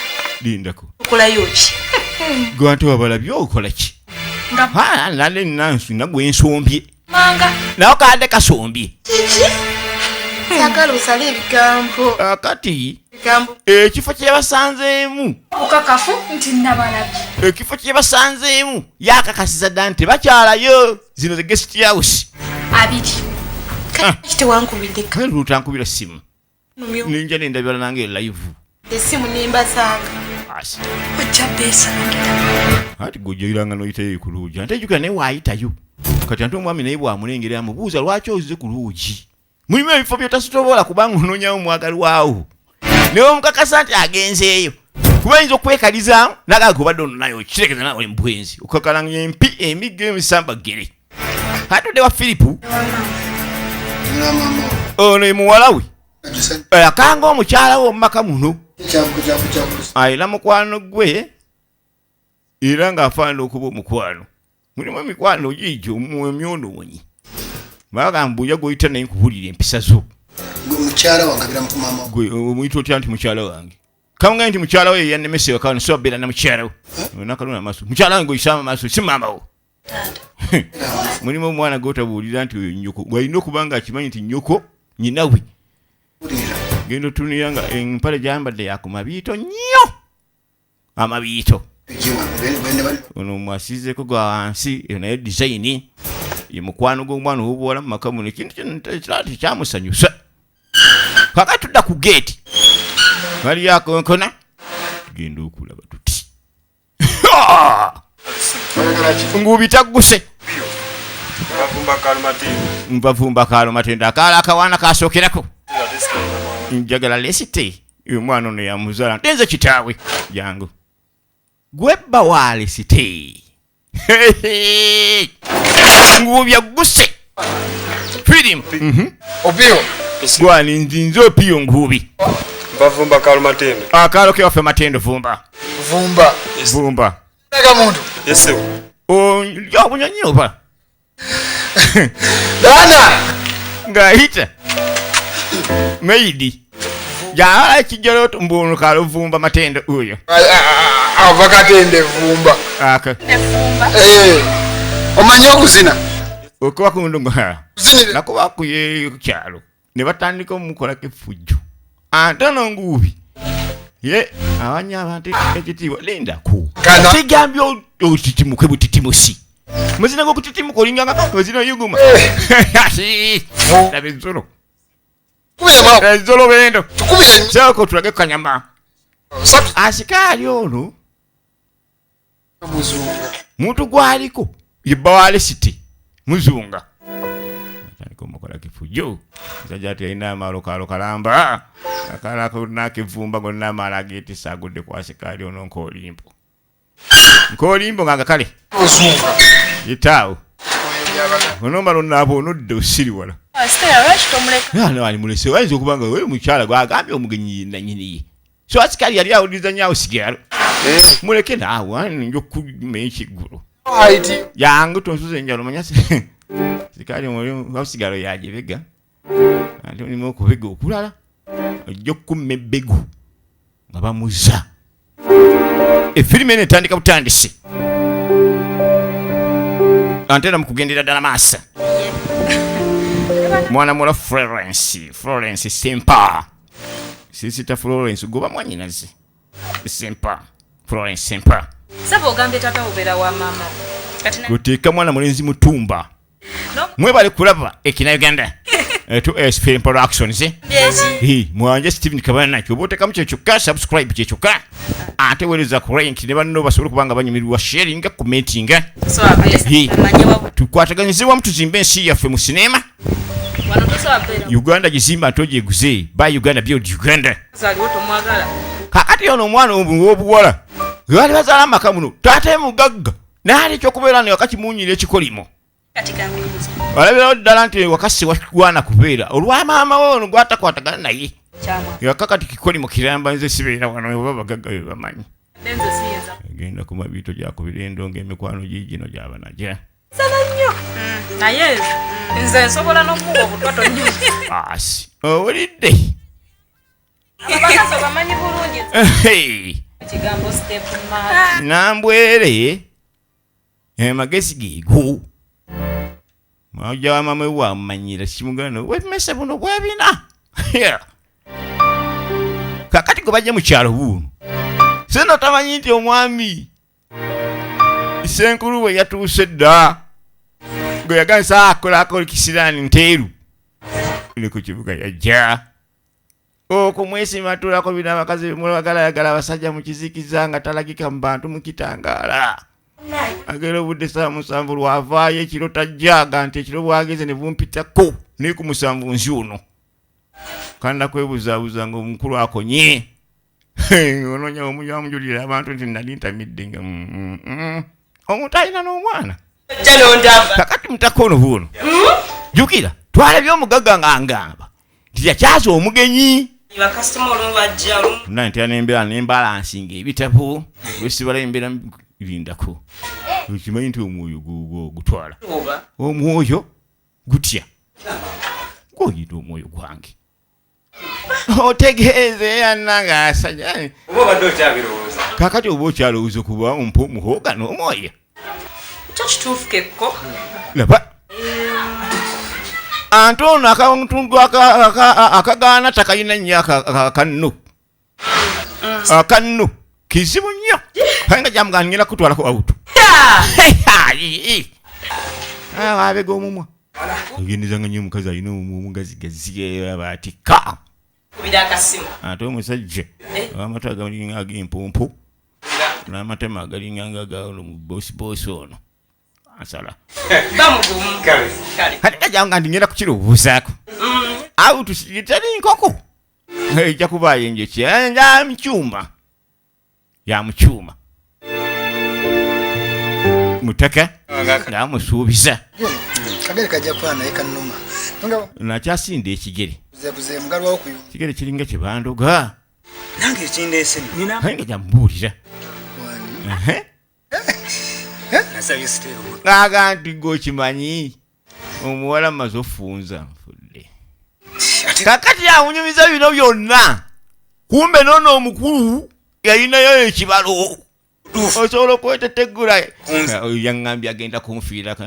lindako Okolayo ki? gwante wabalabye okola ki Nga nale nansi nagwe ensombye manga. nawe kadde kasombye Sagala osale ebigambo. akati Ebigambo. ekifo kyebasanzeemu Okakafu nti nabalabye. ekifo kyebasanzeemu yakakasiza dda nti bakyalayo zino ze guest house Abiri. Kite wankubidde ka. kale lutankubira simu Numyo. ninja nendabira nange live Esimu nimba sanga. asi Ojja beesangira. ati gojoiranga noyitayo ku luugi ate ejjukira naye waayitayo kati ate omwami naye bwamulengera amubuuza lwaki ozize ku luugi mulimu ebifo byotasitobola kubanga onoonyawo omwagalwawo naye omukakasa nti agenzeeyo kuba ayinza okwekalizaamu nagaga obadde ono naye okitegeeza nawe embwenzi okakalanga empi emiggo emisambagere atudde wa Filipu Na mama. ono ye muwala we Ajisa. akanga omukyala we omumaka muno Chabu. ayina mukwano gwe era ng'afaanana okuba omukwano mulimu emikwano giigyo emyonoonyi bagamba mbuya goyita naye nkubulira empisa zo Mukyala wangabira mu mama. gwe omuyita otya nti mukyala wange kamugaye nti mukyala we yannemese wakano so abeera na mukyala we nakaluna amaaso mukyala wange oyisama amaaso si maama wo mulimu omwana gotabuulira nti oyo nnyoko gwalina okuba nga akimanyi nti nnyoko nyina we genda otunira nga empale gyambadde yaku mabiito nnyo amabiito ono mwasizeeko gwa wansi eyo naye design ye mukwano gw'omwana ow'obuwala mu maka muno ekintu kino kyamusanyusa kakati tudda ku geeti waliyo akonkona tugenda okulaba tuti ngubi tagguse nvavumba kaalo matendo akaala akawaana kasookerako njagala lesite omwana ono yamuzaala ntenze kitaawe jangu gwebba wa lesite ngubi agguse firimu Opio. gwani nzinze opiyo ngubi Bavumba kaalo matendo. akaalo ke waffe matendo vumba Vumba. vumba Tega muntu. Yese. yabunyonyi oba Dana. ng'ayita meidi yala ekijjalo mbuno kaalo vumba matendo oyo Avakatende vumba. aka Omanyi okuzina. okuba kundunga Kuzinira. nakuba kuye kyalo ne batandika omukolako effujjo antono ngubi ye awanya abantu ekitiibwa lindako Kana. sigambye otitimuke butitimusi muzina g'okutitimuka olinganga ozina oyuguma laba enzolo Kubira mwa. enzolo bendo Tukubire. soko tulage kanyama Satu. asikaali ono Muzunga. muntu gwaliko yebba wa lesite muzunga atandika omukolako effujjo musajja ati alina amaalo kaalo kalamba akaala konakivumba gonna amaala ageetisa agudde ku asikaali ono nk'olimbo nga kale Muzunga. yetaawo onomala onaaba onodde osiri wala ali mulese wayinza okuba nga we mukyala gwagambye omugenyi nanyiniye so asikaali yali awuliriza nyawo sigalo muleke naawe nja okumenya ekiggulu Haiti. yangu tonsuza enjalo manya sikali mulimu sigalo yagibega ate mulimu okubega okulala ojja okkumma ebbegu nga bamuza effirimu eno etandika butandisi ate era mukugendera ddala maaso mwana muwala Florence Sempa sisita Florence goba mwanyinaze Sempa Florence Sempa Saba ogambye tata obeera wa maama. Kati na kuteeka mwana mulenzi mutumba no. mwebale kulaba ekina Uganda to film productions Byeji. mwanje Steven Kabana kyo botekamu kyo kyokka subscribe kyo kyokka ate wereza ku rank ne banno basobola kubanga banyumirwa sharing commenting So abese. Amanye wabu. tukwataganyizibwa mu tuzimbe ensi yaffe mu sinema Wano tosa abeera. Uganda gizimba ntoje eguze by Uganda build Uganda Zali woto mwagala. kakati ono omwana obuwala bali bazaala amaka muno taata mugagga naali ekyokubeera ne wakati munyira ekikolimo Kati kambizi. olabirawo ddala nti wakasi wawana kubeera olwa maama we ono gwatakwatagana naye Chama. yakakati kikolimo kiramba nze sibeera wano oba bagagga be bamanyi Benze siyenza. agenda ku mabiito gyakubira endonga emikwano gigino gyaba najya Sana nnyo. Naye nze nsobola n'okuwa obutwato nnyo. asi owulidde Abakazi bamanyi bulungi. Kigambo step ma. nambwere amagezi geego mwajja wa mama we wamanyira kimugano webimese buno bwebina kakati gwe bajja mu kyalo buno seno tamanyi nti omwami senkulu we yatuuse dda gwe yaganisa akolako kisiraani nteeru ne ku kibuga yajja okumwesimatulako bina abakazi mulagalayagala abasajja mu kizikiza nga talagika mu bantu mu kitangaala agera obudde saa musanvu lwavaayo ekiro tajjaaga nti ekiro bwageze ne bumpitako naye ku musanvu nsi ono kanda kwebuzaabuza nga omukulu akonye ononya omuja wamujulira abantu nti nali ntamidde nga omuntu alina n'omwana kakati mutako ono buno jukira twalabye omugagga nga ngamba nti yakyaza omugenyi Bakasitoma olumu bajja olumu. na nti anembeera nembalansinga ebitabo wesibala embeera lindako okimanyi nti omwoyo gutwala Oba. omwoyo gutya gwoyita omwoyo gwange otegeeze yananga asajja Oba badde okyabirowooza. kakati oba okyalowooza kuba ompa omuhooga n'omwoyo Kyo kituufu kekko. laba ante ono akantundu akagaana takalina nnyo akanno kizibu nnyo nga jamugamba ngenda kutwalako awutu abega omumwa ogendezanga nnyo omukazi alina omugazigazi abatika ate omusajja amata agalinga ag'empompo n'amatema agalinga bosiboosi ono asala kati gajanga ndi ngenda kukirowozaako awutu teri nkoko ejja kubaayo enjoki yamukyuma mutaka ng'amusuubiza kagere kajja kuba naye kannuma nakyasinda ekigere buzebuze mugalwawo kuyumba ekigere kiringa kyebandoga nange ekindeese nina aye nga jamubuulira nasabye siteero ng'aga nti g'okimanyi omuwala mmaze ofunza nfudde kakati awunyumiza bino byonna kumbe noono omukulu yalinayo ekibalo osobola okwetetegula yaŋŋambye agenda kunfiirako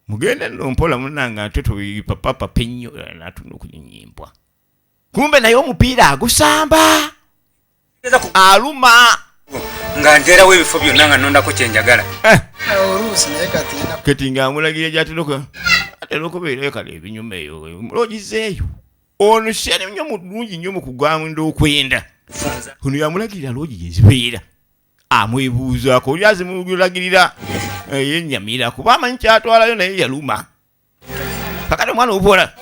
mugende nno mpola munanga ate topapapa ennyo natunda okunyinyimbwa kumbe naye omupiira agusamba aluma nga nteerawo ebifo byonna nga nondako kyenjagala oluusi naye kati ng'amulagira gyatera okubeerayo kale ebinyuma eyo logizeeyo ono syani nnyo mulungi nnyo mu kugwamunda okwenda ono yamulagirira loogi gyezibeera amwebuuzaako oli azimulagirira yennyamira kuba amanyi kyatwalayo naye yaluma kakati omwana obupola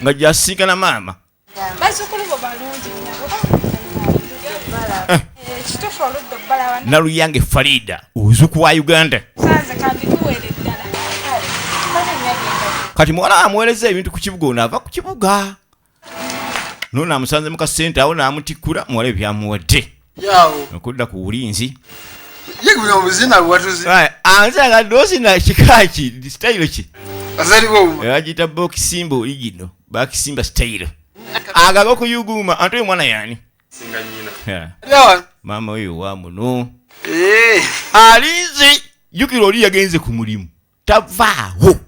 nga gyasinkana maama naluyange Farida ozuku wa Uganda kati muwala amuweereza ebintu ku kibuga ono ava ku kibuga nono amusanze mu kasente awo n'amutikkula muwala ebyamuwadde okudda ku bulinzi anzaga dosina kikaki style ki agita bokisimba oli gino bakisimba style agaga okuyuguma ate omwana yani maama weyo wa muno alinze jukira oli yagenze ku mulimu tavaawo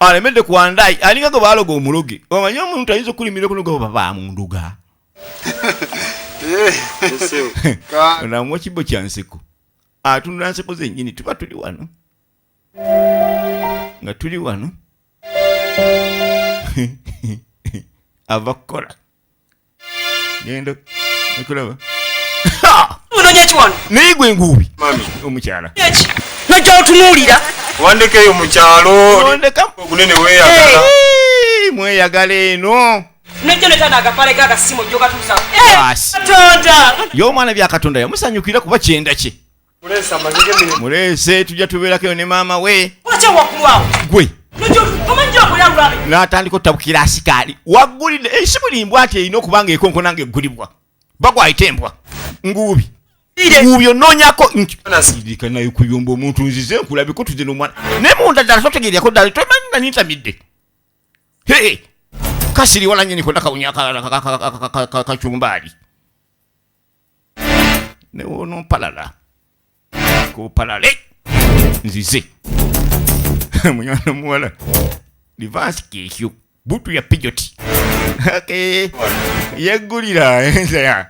alemedde kwandai alinga go baloga omuloge omanyi omuntu ayinza okulimira kuno go baba munduga namwa kibo kyanseko atunula nseko zennyini tuba tuli wano nga tuli wano ava kukola genda ekulaba nigwe ngubi omukyala najja otunuulira wandekeyo mukyalo ogunene weeyagala mweyagala eno nejjo netana agapale gagasimu jogatuusawo y'omwana byakatonda yamusanyukira kuba kyenda kye mulese tujja tubeerako ne maama we gwe n'atandika otabukira asikaali waggulidde esimulimbwa ati erina okuba nga ekonkona nga eggulibwa bagwayita embwa nguubi onoonyako ntirika nayo kuyumba omuntu nzize nkulabiko tuze n'omwana naye munda ddala totegeeryako ddala tomanyi nga nintamidde kasiri wala nyini konda kawunya kachumbaali ne wono palala ko palale nzize munyana muwala divance kekyo butu ya pijoti yegulira ya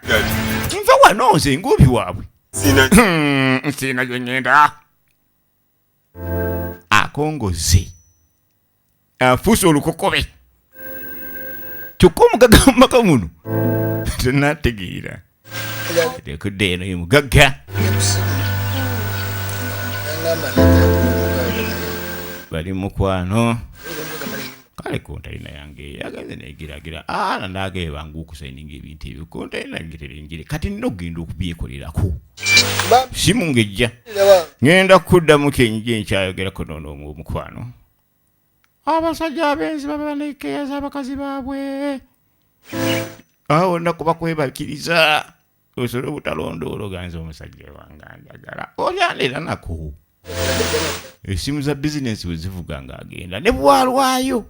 nfa wanoze ngubi wabwe sina gyonyenda akongoze afuso olukokobe kyokka maka muno tenategeera tekudde eno yemugagga bali mukwano kale kontalina yange yagenze negiragira nanage bangukusaininga ebintu ebyo kontalina ngiterengire kati nina okugenda okubyekolerako simu ngejja ngenda kuddamu kenyiga enkyayogerako nono omukwano abasajja abenzi baba nekeya z'abakazi baabwe awo nakuba kwebakiriza osobola obutalondoola oganza omusajja wange anjagala olyandeera nako esimu za bizinesi bwe zivuga ng'agenda ne bwalwayo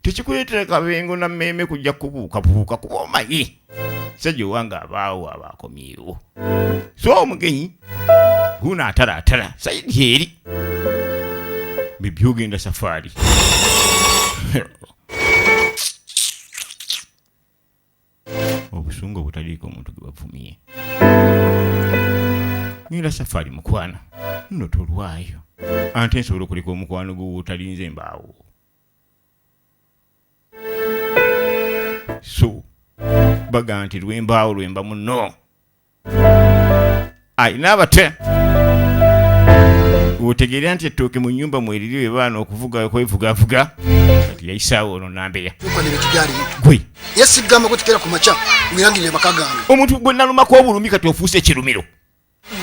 tekikuleetera kabengo na mmeeme kujja kubuukabuuka kuba omanyi sajja owange abaawo abaakomyewo so omugenyi guno atalaatala sayidi eri bibyogenda safaari obusungu butaliiko omuntu gwe bavumye. Ngenda safari mukwano nno tolwayo ate nsobola okuleka omukwano gwo otalinze embaawo. So baga nti lwembaawo lwemba muno ayina abate otegeera nti ettooke mu nnyumba mweriri webaana okuvuga okwevugavuga kati yayisaawo ono nambeya gwe yesigamba kutikera ku maca wirangirire maka gange omuntu gwe nalumako obulumi kati ofuuse ekirumiro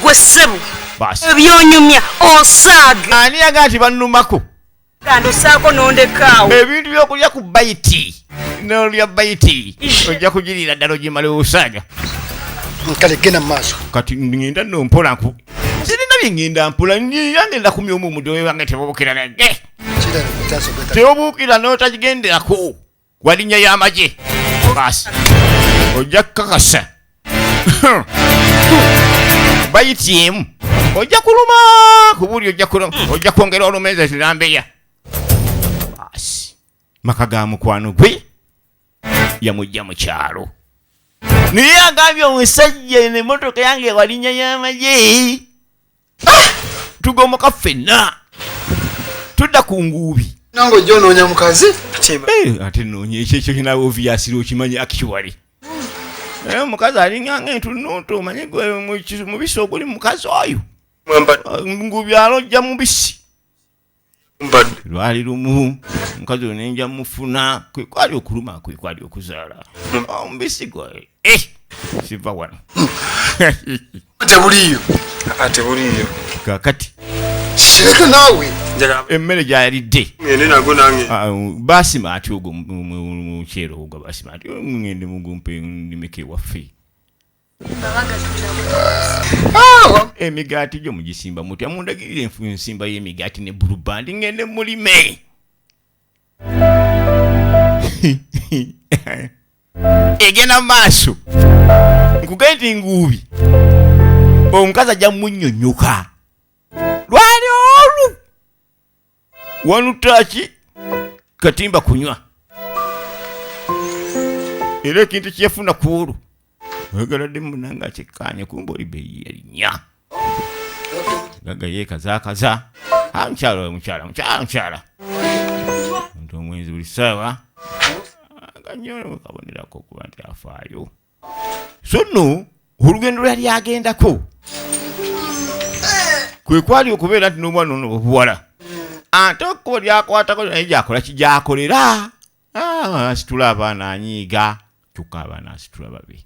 gwe ssebo basi ebyonyumya osaaga ani yaga nti bannumako kandi osaako n'ondekaawo ebintu by'okulya ku bayiti n'olya bayiti ojja kugirira ddala ogimale osaaga kale genda mu maaso kati ngenda nompola nku sirina bye ngenda mpola ngenda kumya omumu wange tebobukira nage teobuukira n'otagigenderako walinnya y'amagye basi ojja kukakasa bayiti emu ojja kuluma kubuli ojja kwongera olumeza zirambeya basi maka ga mukwano gwe yamujja mu kyalo naye agambye omusajja n'emmotoka yange walinnya y'amagye tugomoka ffenna tudda ku nguubi nange ojja onoonya mukazi ate noonya ekyo kinawe oviasira okimanyi actually omukazi alinganga entunuutu omanye mubisi oguli mukazi oyo nguubi alojja mubisi lwali lumu omukazi oyo nenja mufuna kwekwali okuluma kwekwali okuzaala omubisi gwe siva wano tebuliyo kakati sireka naawe emmere gyayalidde ngende nago nange basima ati ogwo mukyero ogwo basima ati ngende mugumpe ndimeke waffe emigaati gyo mugisimba mutya mundagirire ensimba y'emigaati ne bulubandi ngende mulime egenda maaso nkugende nti nguubi omukazi ajja munnyonnyoka lwali olu wanutaki katimba kunywa era ekintu kyefuna ku olwo oyagaladde munanga akikkaanya kumba oli beeyi yalinnya gaga yeekazaakaza mukyala nti omwenzi buli ssaawa aganyolo kabonerako okuba nti afaayo so nno olugendo lwali agendako kwe kwali okubeera nti n'omwana ono obuwala ate okkubo lyakwatako naye gyakola kijyakolera asitula abaana anyiiga kyokka abaana asitula babe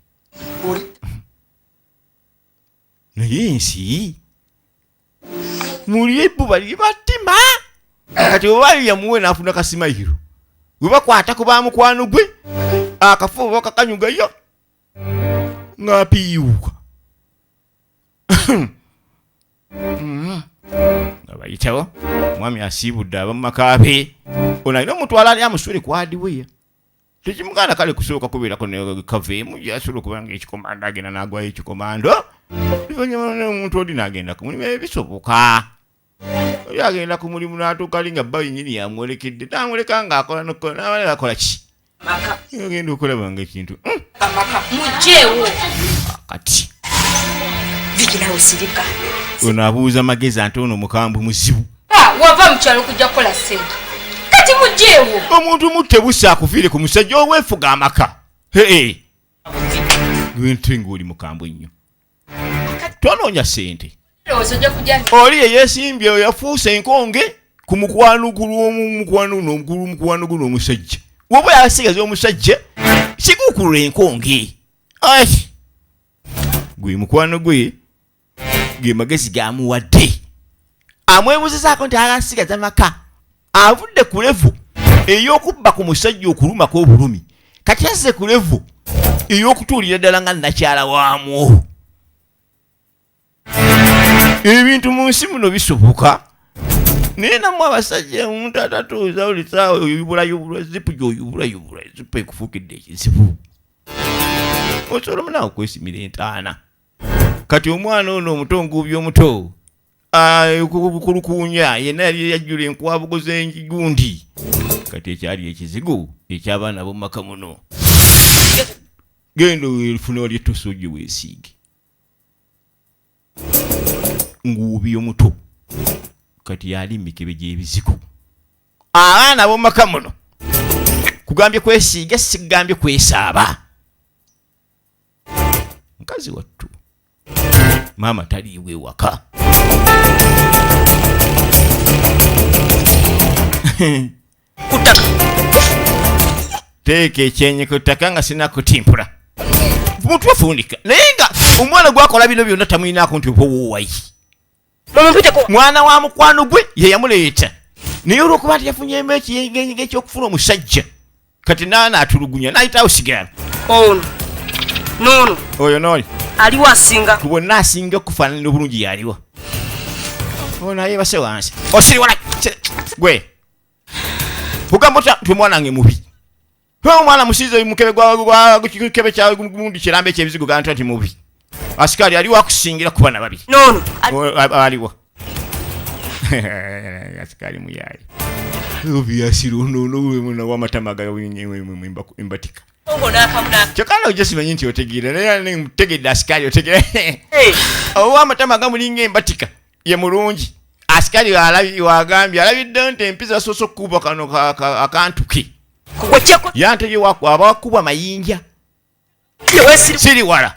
naye ensi muli ebbuba libatima kati obaali yamuwe n'afuna kasimayiro webakwatako bamukwano gwe akafuba bakakanyugayo ng'apiiwuka nga bayitawo omwami asiibudde abamumaka be ono alina omutwala ali amusule kwadiweya tekimuganda kale kusooka kubeerako nekaveemu gyasobola okuba nga ekikomando agenda n'agwayo ekikomando livanyuma n'omuntu oli n'agenda ku mulimu ebisoboka oli agenda ku mulimu n'atuuka ali nga bba yennyini yamwolekedde namuleka ng'akola nokola n'abala akola ki agenda okulaba nga ekintu mugyeewo kati vigirawo sirika ono abuuza magezi ante ono mukambwe muzibu wava mu kyalo kujja kukola ssente kati mugyeewo omuntu mutte busa akufiire ku musajja oweefuga amaka gwente ng'oli mukambwe nnyo twanoonya ssente oli yeyeesimbye oyo yafuuse enkonge ku mukwano guno omusajja woba yasigaza omusajja siguukulula enkonge gwe mukwano gwe ge magezi gamuwadde amwebuzizaako nti agasigaza maka avudde ku levu ey'okubba ku musajja okulumako obulumi kati yazze ku levu ey'okutuulira ddala nga nakyala waamu ebintu mu nsi muno bisoboka naye nammwe abasajja omuntu atatuuza buli saawa oyubulayubula zipu gy'oyubula zipu ekufuukidde ekizibu osobola munawe okwesimira entaana kati omwana ono omutonguubi omuto kulukuunya yenna yali yajjula enkwabugo z'engigundi kati ekyali ekizigo eky'abaana b'omumaka muno genda elfuna wali tosoje weesiige nguubi omuto kati yali mikebe gy'ebizigo abaana b'omumaka muno kugambye kwesiiga sigambye kwesaaba mukazi wattu maama taliiwe ewaka kutaka teeka ekyenyi ku ttaka nga sinakutimpula muntu wafundika naye nga omwana gwakola bino byonna tamuyinaako nti oba wowayi mwana wa mukwano gwe ye yamuleeta naye olwokuba nti yafunyemu ekiyengenyege ekyokufuna omusajja kati naanaatulugunya nayitawo sigala nono oyo nooli aliwo asinga ku bonna asinga kufaananira obulungi yaliwa ono ayebase wansi osiriwala gwe kugamba otya nti omwana wange mubi omwana musiize mukebe gwakikebe kyawe gundi kirambe ekyebizigo gantu ati mubi asikali aliwo akusingira ku bana babiri nono aliwo asikali muyayi obyasiro nono w'amatama embatika kyokala ojja simanyi nti otegeera naye mutegedde asikali otegeera ow'amatama gamulinga embatika ye mulungi asikali wagambye alabidde nti empisa asoose okukuba kano akantu ke yantege abawakubwa mayinja siri wala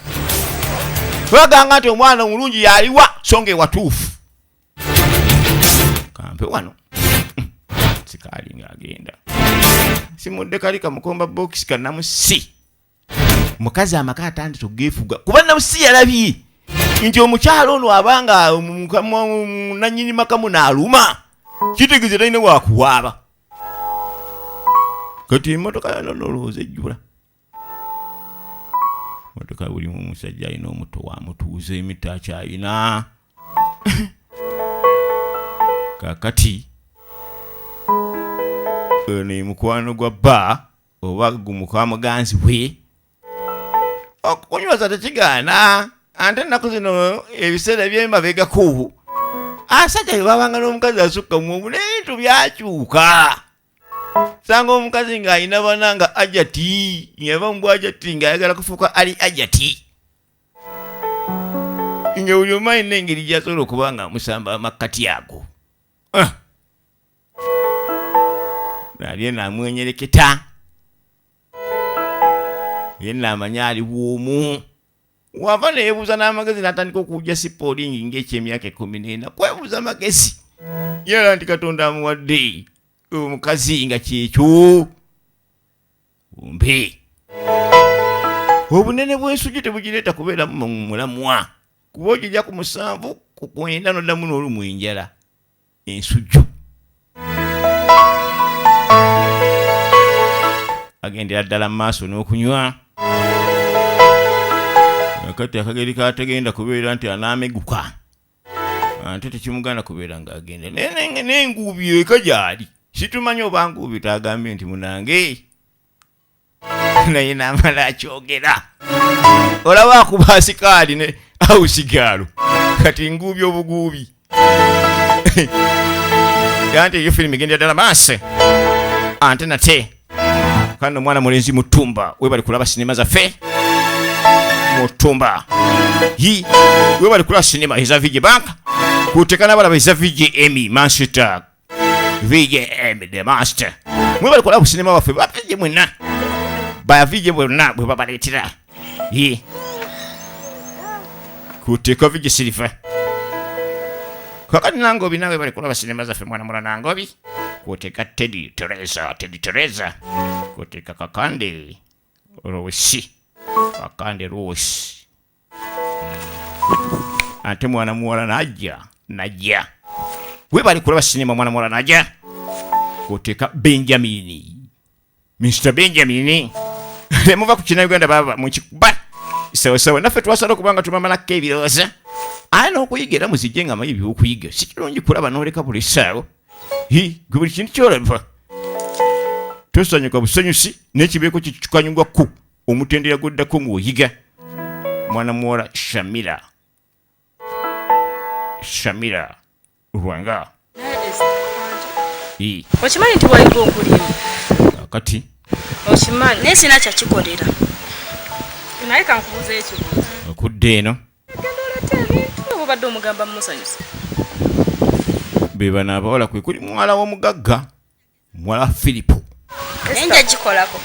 baganga nti omwana omulungi yaliwa songa ewatuufu kampe wano sikali ng'agenda simudde kali kamukomba bokisi kannamusi mukazi amaka atandise okugeefuga kuba namusi yalabye nti omukyalo ono abanga nanyini makamu n'aluma kitegeeza talina wakuwaaba kati emmotoka yanonolowooza ejjula motoka buli musajja alina omuto wamutuuza emita akyalina kakati ono mukwano gwa bba oba gumukwa muganzi bwe okunywaza tekigaana ate ennaku zino ebiseera byemabegako asajja bwe babanga n'omukazi asukka muomu n'ebintu byakyuka sanga omukazi ng'alina bana nga ajati yava mu bwajati ng'ayagala kufuuka ali ajati nga buli omu alina engeri gy'asobola okuba nga amusamba amakkati ago nalye naamwenyereketa ye naamanya ali bwomu wava neyebuuza n'amagezi n'atandika okujja sipoolingi ng'ekyemyaka 14 kwebuuza amagezi yera nti katonda amuwadde omukazi nga kyekyo bombe obunene bw'ensujju tebugireeta kubeera mu mulamwa kuba ogijja ku 7 ku 9 noddamu n'olumu enjala ensujju agendera ddala mu maaso n'okunywa akati akageri kategenda kubeera nti anaameguka ate tekimugana kubeera ng'agenda n'enguubi eka gyali situmanyi oba nguubi taagambye nti munange naye n'amala akyogera olaba akuba asikaali ne awusigaalo kati nguubi obuguubi anti eyo firimu egendera ddala maaso ante nate kandi omwana mulenzi mutumba webali kulaba sinema zaffe mutumba webali kulaba sinema eza vije bank kutekana balaba eza vije emi manchester vije emi the master webali kulaba sinema waffe bapije mwenna bavije bonna bwe babaleetera kuteka vije sirifa kakati nangobi nawe bali kulaba sinema zaffe mwana mula nangobi kuteka Teddy Teresa kuteka kakande rosi ate mwana muwala najja we bali kulaba sinema mwana muwala najja kuteka Mr. Benjamin muva ku kina Uganda baba mukikuba sawa naffe twasala okubanga tumamalako ebirowooza ayina okuyiga era muzijje nga manyi by'okuyiga si kirungi kulaba n'oleka buli ssaawa gwe buli kintu kyolaba tosanyuka busanyusi n'ekibeeko kikukanyugwaku omutendera gwoddako ng'oyiga mwana muwala Shamira Rwanga okimanyi nti wayiga okulima kati okimanyi naye sina kyakikolera naye kankubuuza ekibuuzo okudde eno obadde omugamba musanyusa beba n'abawala kwe kuli muwala w'omugagga muwala Filipo Enja gikolako.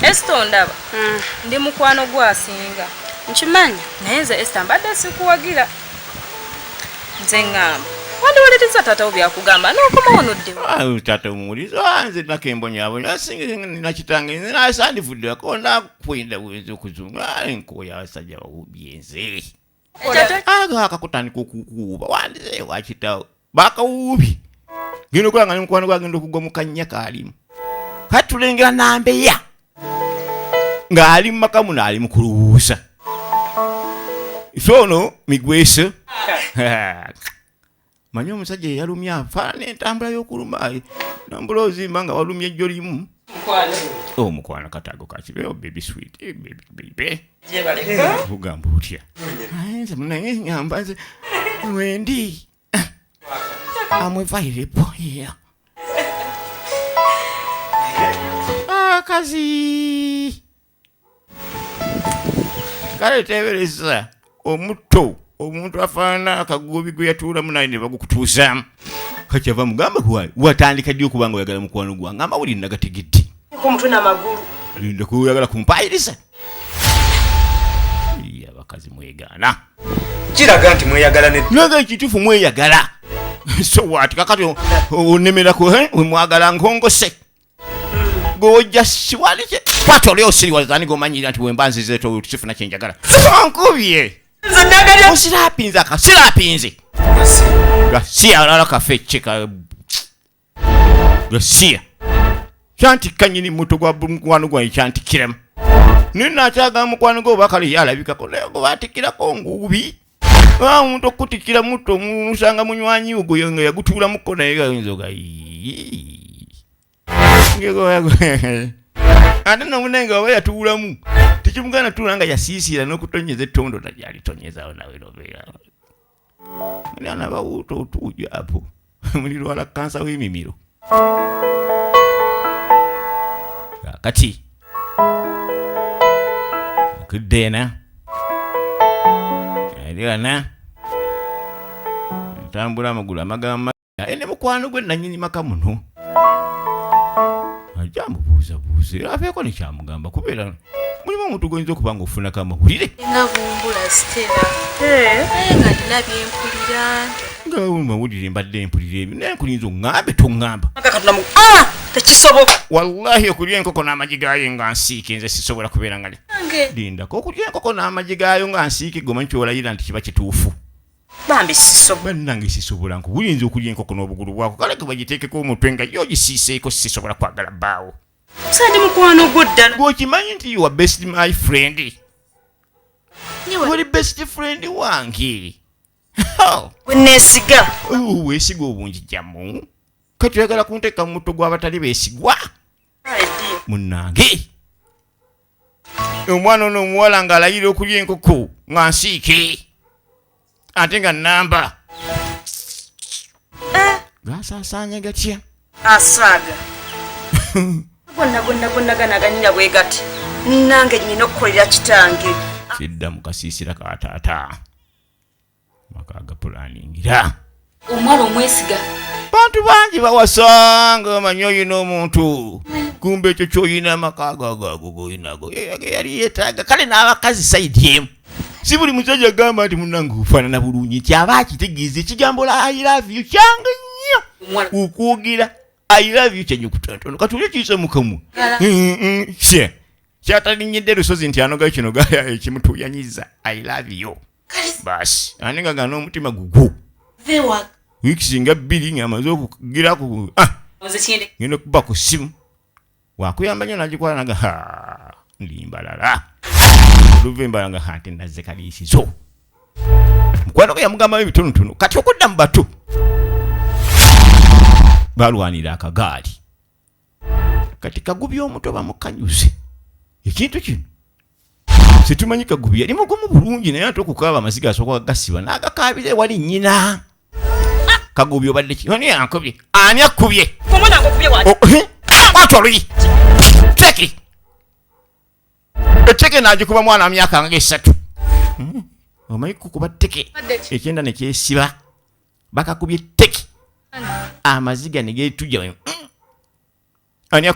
Esito ndaba ndi mukwano gwasinga Nkimanyi. naye nze Esther mbadde sikuwagira nze ŋŋamba wandiwuliriza taata wo byakugamba n'okoma onoddewo taata omuwuliza nze nakembonyabonya asinga nakitange nze nasandivuddeko nakwenda bwenza okuzunga nkooya abasajja bawubye nze akakutandika okukuuba wandize wakitawo bakawuubi genda okulanga ne mukwano gwagenda okugwa mu kannya kaalimu kati tulengera nambeya ng'ali mu maka muno ali mu kulubuusa so no migweso manyi omusajja eyalumya afaana entambula y'okuluma nambula ozimba nga walumya ejjo limu omukwano kataago kakibeewo baby sweet baby bugamba otya nze munaye ngamba nze lwendi amwevairebo akazi kale tebereza omuto omuntu afaana akagubi gwe yatuulamu naye ne bagukutuusaamu kakyava mugamba kuwayi watandika ddi okubanga oyagala mukwano gwange amawulire nagategedde omutwe n'amagulu linda kuyagala kumpaayiriza abakazi mwegaana kiraga nti mweyagala ne naga ekituufu mweyagala so wati kakati onemerako wemwagala nkongose Gwojje siwalike kwata oleo siriwazani gomanyira nti wemba nzize tukifuna kyenjagala onkubye osirapinze akasirapinze gasiya alala kafe cheka gasiya chanti kanyini muto gwa mukwano gwa chanti kirem nina chaga mukwano gwa bakali yalabika ko lego batikirako ngubi omuntu okutikira muto musanga munywanyi ugo yenga yagutula mukona yenzoga ngego ate nomunenga oba yatuulamu tekimugana tuulanga yasiisira n'okutonyeza ettondo tajali tonyezawo nawe nobeera ana bawuuta otuuja apo mulirwala kansa w'emimiro kakati kuddeena aliana ntambula amagulu amagamba ene mukwano gwe nanyini maka muno ajamubuuzabuuze aveeko nekyamugamba kubeera mulimu omuntu goyinza okuba nga ofunako amawulire nga bumbula Stella naye nga ndina byempulira nga mawulire mbadde empulira ebyo naye nkulinza oŋŋambe toŋŋamba tekisoboka wallahi okulya enkoko n'amagi gaayo nga nsiike nze sisobola kubeera nga lindako okulya enkoko n'amagi gaayo nga nsiike gomanyi kyolayira nti kiba kituufu bambi sisobola bannange sisobola nkubuyinza okulya enkoko n'obugulu bwako kale gebagiteekeko omutwe nga yo gisiiseeko sisobola kwagala bbaawo sandi mukwano gwo ddala gwokimanyi nti you are best my friend oli best friend wange weneesiga weesiga obungi jamu kati oyagala kunteeka mu mutto gw'abatali beesigwa munnange omwana ono omuwala ng'alayira okulya enkoko nga nsiike ate nga namba gasaasaanya gatya asaaga gonna ganaganyira bwe gati nange nyina okukolera kitange kidda mu kasiisira ka taata maka agapulaningira omwala omwesiga bantu bangi bawasanga omanyi oyina omuntu kumbe ekyo kyoyina amaka gago goyinago yali yeetaaga kale n'abakazi saidi emu si buli musajja agamba nti munnange ofaanana bulungi nti aba akitegeeza ekigambo la I love you kyange nnyo okwogera I love you kyenyukutontono kati oli kiyisa mukamwa kyatalinyedde lusozi nti anogayo kino gaya ekimutuuyanyiza I love you basi ane nga gana omutima gugwo wiiki nga bbiri ng'amaze okugiraku ngenda okuba ku ssimu wakuyamba nnyo nagikwala naga ndimbalala oluvimba nga hante nazze kaliisizo mukwano gwe yamugambayo ebitonotono kati okudda mu bato balwanira akagaali kati kagubi omuto bamukanyuze ekintu kino situmanyi kagubi yali mugumu bulungi naye ate okukaaba amaziga asooka gasiba n'agakaabira ewali nnyina kagubi obadde kiyoni yankubye ani akkubye kwata oluyi teki Etteke n'agikuba mwana wa myaka nga 3. Omanyi kukuba tteke ekyenda ne kyesiba bakakubye tteke amaziga ne geetujja ani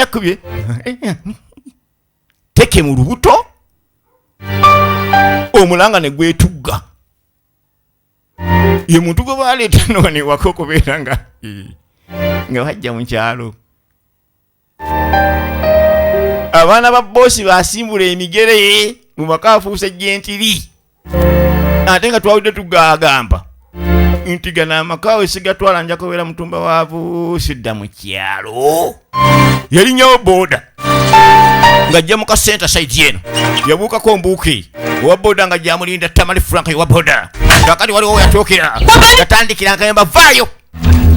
akubye tteke mu lubuto omulanga ne gwetugga ye muntu gwe baleeta nowaniwaka okubeera nga wajja mu kyalo abaana ba boosi basimbula emigere mu maka afuuse jentiri ate nga twawudde tugagamba nti gana amaka we sigatwala nja kubeera mutumba waavu sidda mu kyalo yalinyawo booda ng'ajja mu kasenta saidi eno yabuukako mbuuke owa booda nga gyamulinda tamali frank ewa booda kakati waliwo yatookera yatandikira nkayamba vaayo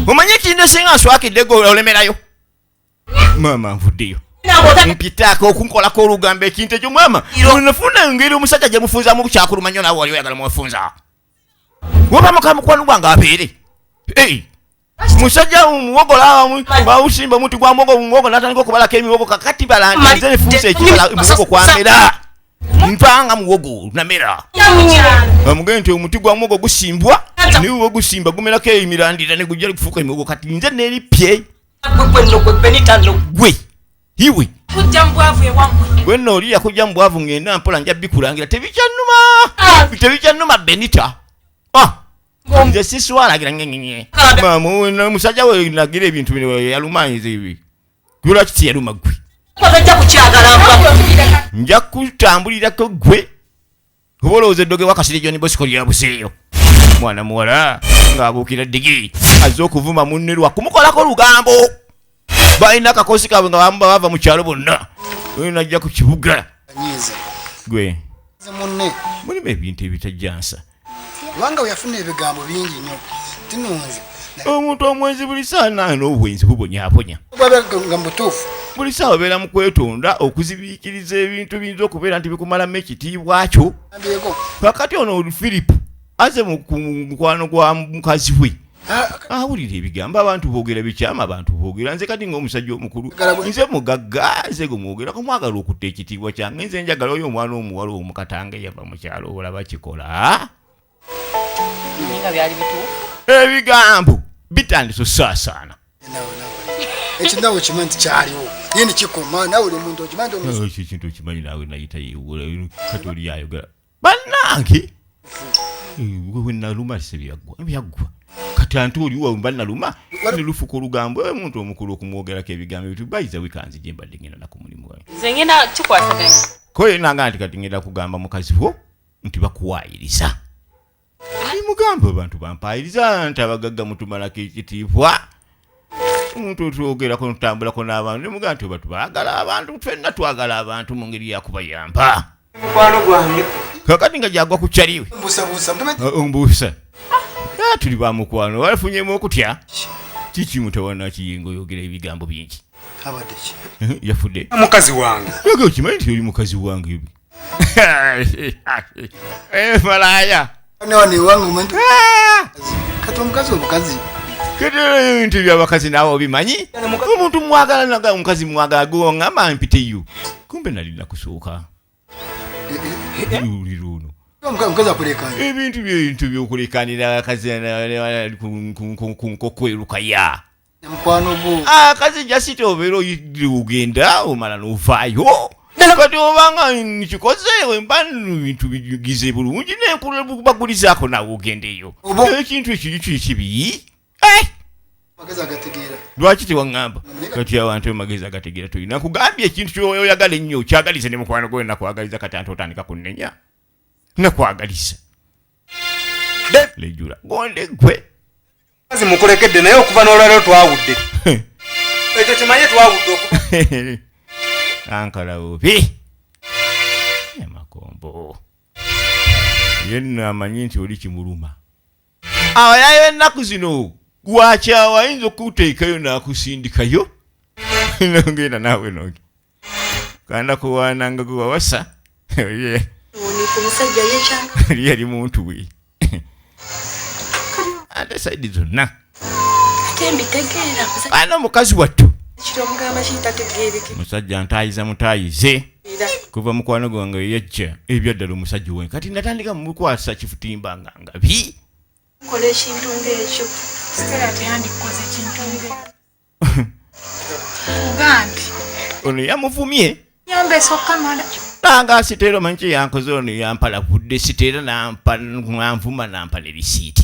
omanye ekinde singa nswakiddego olemerayo maama nvuddeyo mpitaako okunkolako olugambo ekintu ekyo mwama nafuna engeri omusajja gye mufunzaamu bukyakuluma nnyo naawe wali oyagala mwefunza wobamuka mukwano gwange abeere musajja muwogola bawusimba muti gwa muwogo natandika okubalako emiwogo kakati balanze nefuusa ekibala muwogo kwamera mpanga muwogo namera bamugee nti omuti gwa muwogo gusimbwa niwe gusimba gumerako emirandira ne gujja kufuuka emiwogo kati nze neripye gwe iwe gwe nno oli yakujja mu bwavu ngenda mpola nja bikulangira tebikyannuma benita nze siswalagira ngenyenye musajja we nagira ebintu bino yalumanyiza ebi lwaki tiyaluma gwe nja kutambulirako gwe oba olowooza eddoge wakasire joni bosiko lyabuseeyo mwana muwala ng'abuukira digiri azze okuvuma munne lwakumukolako olugambo balina akakosi kaabwe nga bamuba bava mu kyalo bonna najja ku kibuga gwe mulimu ebintu ebitajjansa kubanga weyafuna ebigambo bingi nnyo tinunze omuntu omwenzi buli saa naana obwenzi bubonyaabonya nga mutuufu buli saa obeera mu kwetonda okuzibiikiriza ebintu biyinza okubeera nti bikumalamu ekitiibwa kyo kakati ono filipu aze mu mukwano gwa mukazi we awulira ebigambo abantu boogera bikyama abantu boogera nze kati ng'omusajja omukulu nze mugagga nze gwe mwogerako mwagala okutta ekitiibwa kyange nze njagala oyo omwana omuwala omukatanga yava mu kyalo olaba kikola ebigambo bitandise osaasaana ekinawe okimanyi nti kyaliwo ye ne kikoma nawe oli muntu okimanyi nti ekintu okimanyi naawe nayita yeewula kati oli yayogera bannange we naluma ebyaggwa kati anti oliwo bannaluma ne lufuka olugambo omuntu omukulu okumwogerako ebigambo bitu bayiza wikanzi gye mbadde ngenda nakumulimu wayo nze ngenda kikwasaganya koye nanga nti kati ngenda kugamba mukazi wo nti bakuwaayiriza mugamba abantu bampayiriza nti abagagga mutumalako ekitiibwa omuntu otwogerako notambulako n'abantu nemugamba nti oba tubaagala abantu ffenna twagala abantu mu ngeri yakubayamba mukwano gwange kakati nga gyagwa ku kyaliwe ombuusa tuli ba mukwano walafunyemu okutya kiki mutawana kiyingo oyogera ebigambo bingi yafudde mukazi wange yoge okimanyi nti oli mukazi wange malaya kati omukazi obukazi ebintu byabakazi naawe obimanyi omuntu mwagala naga omukazi mwagala gweoŋŋamba mpiteyo kumbe nali nakusooka ulira ono ebintu byokulekanira akazi ku nkoko erukaya akazi jasite obeera ogenda omala n'ovaayo kati obanga nkikoze wemba bintu bigize bulungi nebagulizaako nawe ogendeyo ekintu ekiri kikibi lwaki tewaŋŋamba kati abantu emagezi agategeera tolina kugambye ekintu kyoyagala ennyo kyagalize ne mukwano gwe nakwagaliza kati ante otandika kunnenya nakwagaliza lejula gonde gwe kazi mukulekedde naye okuva n'olwaliro twawudde ekyo kimanye twawudde okuva ankalawo bi amakombo yenna amanyi nti oli kimuluma abayayo ennaku zino gwakyawo ayinza okuteekayo n'akusindikayo nogenda naawe noge kanda kuwaananga gwe wawasa oli yali muntu we ate saidi zonna ana omukazi wattu kyomugamba kitategeereke. Musajja ntaayiza mutaayize. Kuva mukwano gwange yajja ebyaddala omusajja we kati natandika mukwasa kifutimba nga ngabi. Kola ekintu ng'ekyo. Stella teyandikoze kintu ng'ekyo. Gambi. Ono yamuvumye. Nyambe sokka mala. Tanga Sitera manchi yankoze ono yampala budde Sitera nampa nvuma nampa nebisiiti.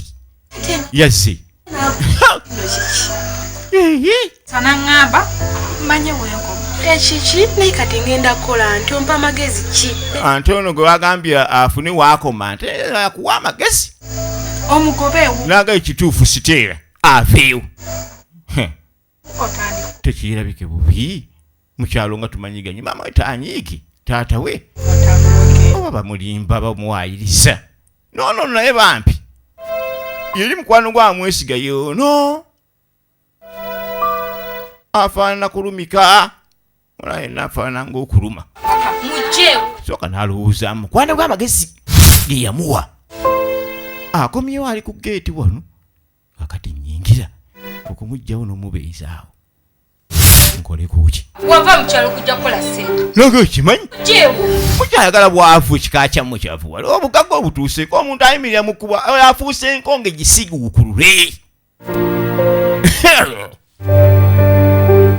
Yazze. Sana ngamba manye wenko. Ekiki naye kati ngenda kukola ntompa amagezi ki? Ante ono gwe wagambye afune waakoma ate akuwa amagezi. Omugobeewo. Naga ekituufu Sitera aveewo. Otandi. Tekirabike bubi. Mukyalo nga tumanyiganye mama we taanyiiki taata we. Oba bamulimba bamuwaayiriza. Nono naye bampi. Yeri mukwano gwa mwesiga yono. Afaana kulumika. Olaye nafaana ng'okuluma. Mujjeewo. Soka nalowooza mukwano gw'amagezi ge yamuwa. Akomyewo ali ku geeti wano. Kakati nnyingira okumugjawo n'omubeezaawo. Nkoleko ki? Wava mukyalo kujja kukola ssente. Naga kimanyi? Mujjeewo. Mukyayagala bwavu ekika kyammwe kyavuwala. Obugagga obutuuseeko omuntu ayimirira mu kuba afuuse enkonge gisiguukulule.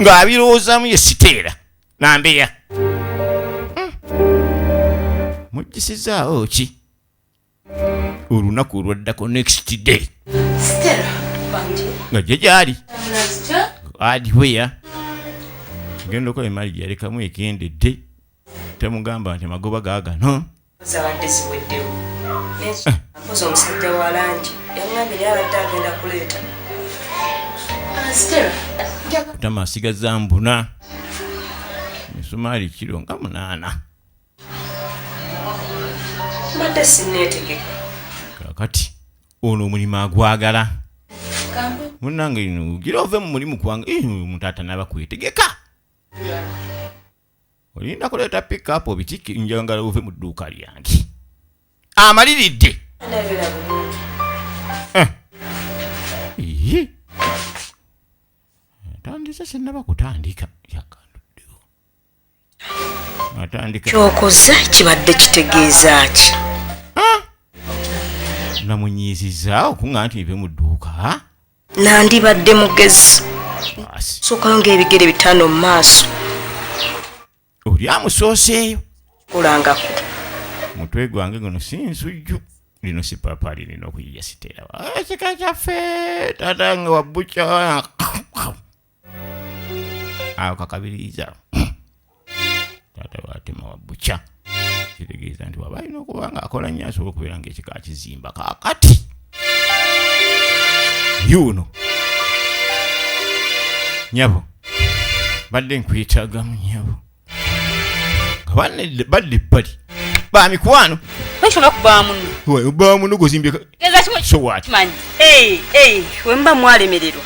Ng'abirowoozaamu ye Sitera nambeya. Muggisizaawo ki? Olunaku olwaddako next day. Stella banji. Nga gye gyali. Nazita. Adiweya. Genda okola emali gyalekamu ekendedde. Temugamba nti magoba gaagano. Zabadde ziweddewo. Mpoza omusajja wa langi yaŋŋambye abadde agenda kuleeta. Stella. Kutama asigaza mbuna. Misumaali kiro nga 8. Mbadde sinneetegeka. Kakati ono omulimu agwagala. Munnange lino gira ove mu mulimu kwange omuntu atanaba kwetegeka. Olinda kuleeta pick-up obitiki njagala ove mu dduuka lyange. Amaliridde. Ndabira bulungi. Tandisa sinnaba kutandika yakanduddewo. Atandika. Kyokoze kibadde kitegeeza ki? Namunyiizizza okuŋŋa nti nve mu dduuka. Nandibadde mugezi. Basi. Sookayo ng'ebigere 5 mu maaso. Oli amusooseeyo. Kulangako. Mutwe gwange guno si nsujju. Lino si papaali lino okuyiya Sitera. Ekika kyaffe taata nga wabbuca. Awo kakabiriza. Taata watema wabbuca. Kitegeeza nti waba alina okuba nga akola nnyo asobola okubeera ng'ekika kizimba kaakati. Yuno. Nyabo. Badde nkwetaagamu nyabo. Badde bbali. Bamikwano. Nshobora kuba muno. Wewe uba muno gozimbye. Geza kimwe. So what? Manyi. Wemba mwalemererwa.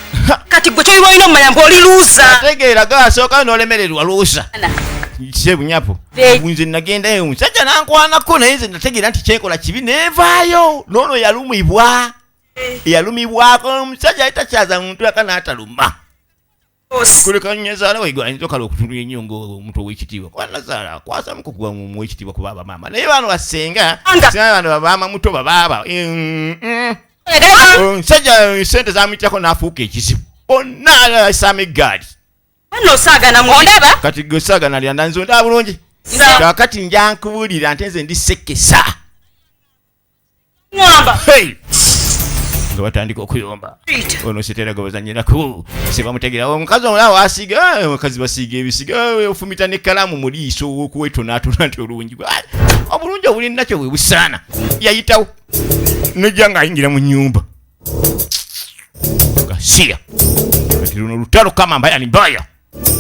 Kati gwe kyo olina omanya ng'oli luuza. Tegeera gasooka n'olemererwa luusa. Sebu nyapo. Nze nagenda omusajja nankwanako naye nze nategeera nti kyekola kibi neevaayo. Noono yalumibwa. Yalumibwako omusajja ayita muntu akanaataluma. Kuleka nyezaala weigwa ayinzokala okutunula ennyongo omuntu ow'ekitiibwa. Kuba nazaala akwasa mukukuba mu w'ekitiibwa kuba abamaama. Naye bano basenga singa bano babaama muto babaaba. Omusajja sente zamuyitako n'afuuka ekizibu. Bonna asama eggaali. Wano osaagana mwondaba? Kati gwe osaagana lyanda nze ondaba bulungi. Kakati njankubuulira nti nze ndi sekesa. Ngamba. Nga batandika okuyomba. Ono Sitera gwe bazannyirako. Sebamutegera omukazi omulala wasiga. Omukazi basiga ebisiga. Ofumita n'ekkalaamu mu liiso okuwetonaatona nti olungi. Obulungi obuli nakyo bwe busaana. Yayitawo. Nojja ng'ayingira mu nnyumba. Gasiya. Kati luno lutalo kama mbaya ni mbaya.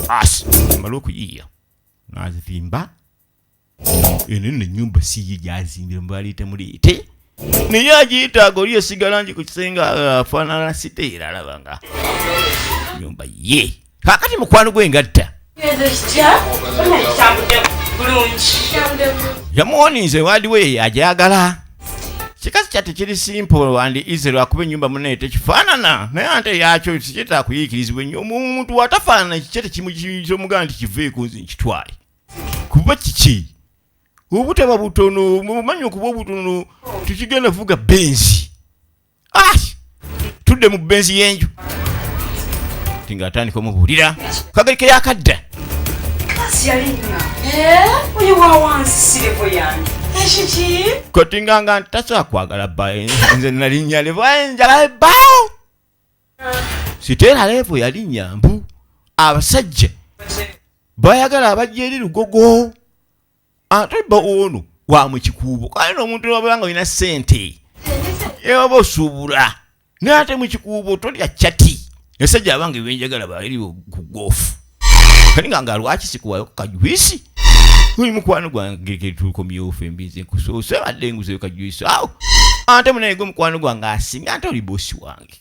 Asi. Mbala okuyiiya. Nazivimba. Eno ennyumba si ye gyazimbira mbaliite muliite. Naye agiyitaaga oli esigala ngi ku kisenga afaanana Sitera alabanga. Nyumba ye. Kakati mukwano gw'engatta. Yamuwonize wadiwe ajagala. Chikazi kyate kiri simple and easy lwakuba ennyumba munne tekifaanana naye ate yakyo kikyeta akuyiikirizibwa ennyo omuntu watafaanana kikyete kimugamba nti kiveeko nze nkitwale kuba kiki obutaba butono mumanyi okuba obutono tukigenda vuga benzi tudde mu benzi y'enju ti ng'atandika omubuulira kagalike yakadda kasi yalinnya oyo wa wansi sireko yange ekiki kati nga ntasobola kwagala bbaye nze nalinnya levo njagala ebbaawo siteera levo yalinnya mbu abasajja bayagala abajja eri lugogo ate bba ono wa mu kikuubo kale n'omuntu wabanga olina ssente ewaba osuubula naye ate mu kikuubo tolya chati esajja abange benjagala baeri ku goofu kali nga lwaki sikuwayo kajwisi uli mukwano gwange ketukomyofu embizi nkusoose badde nguzeyo kajwisi awo ate munayego mukwano gwange asinga ate oli bosi wange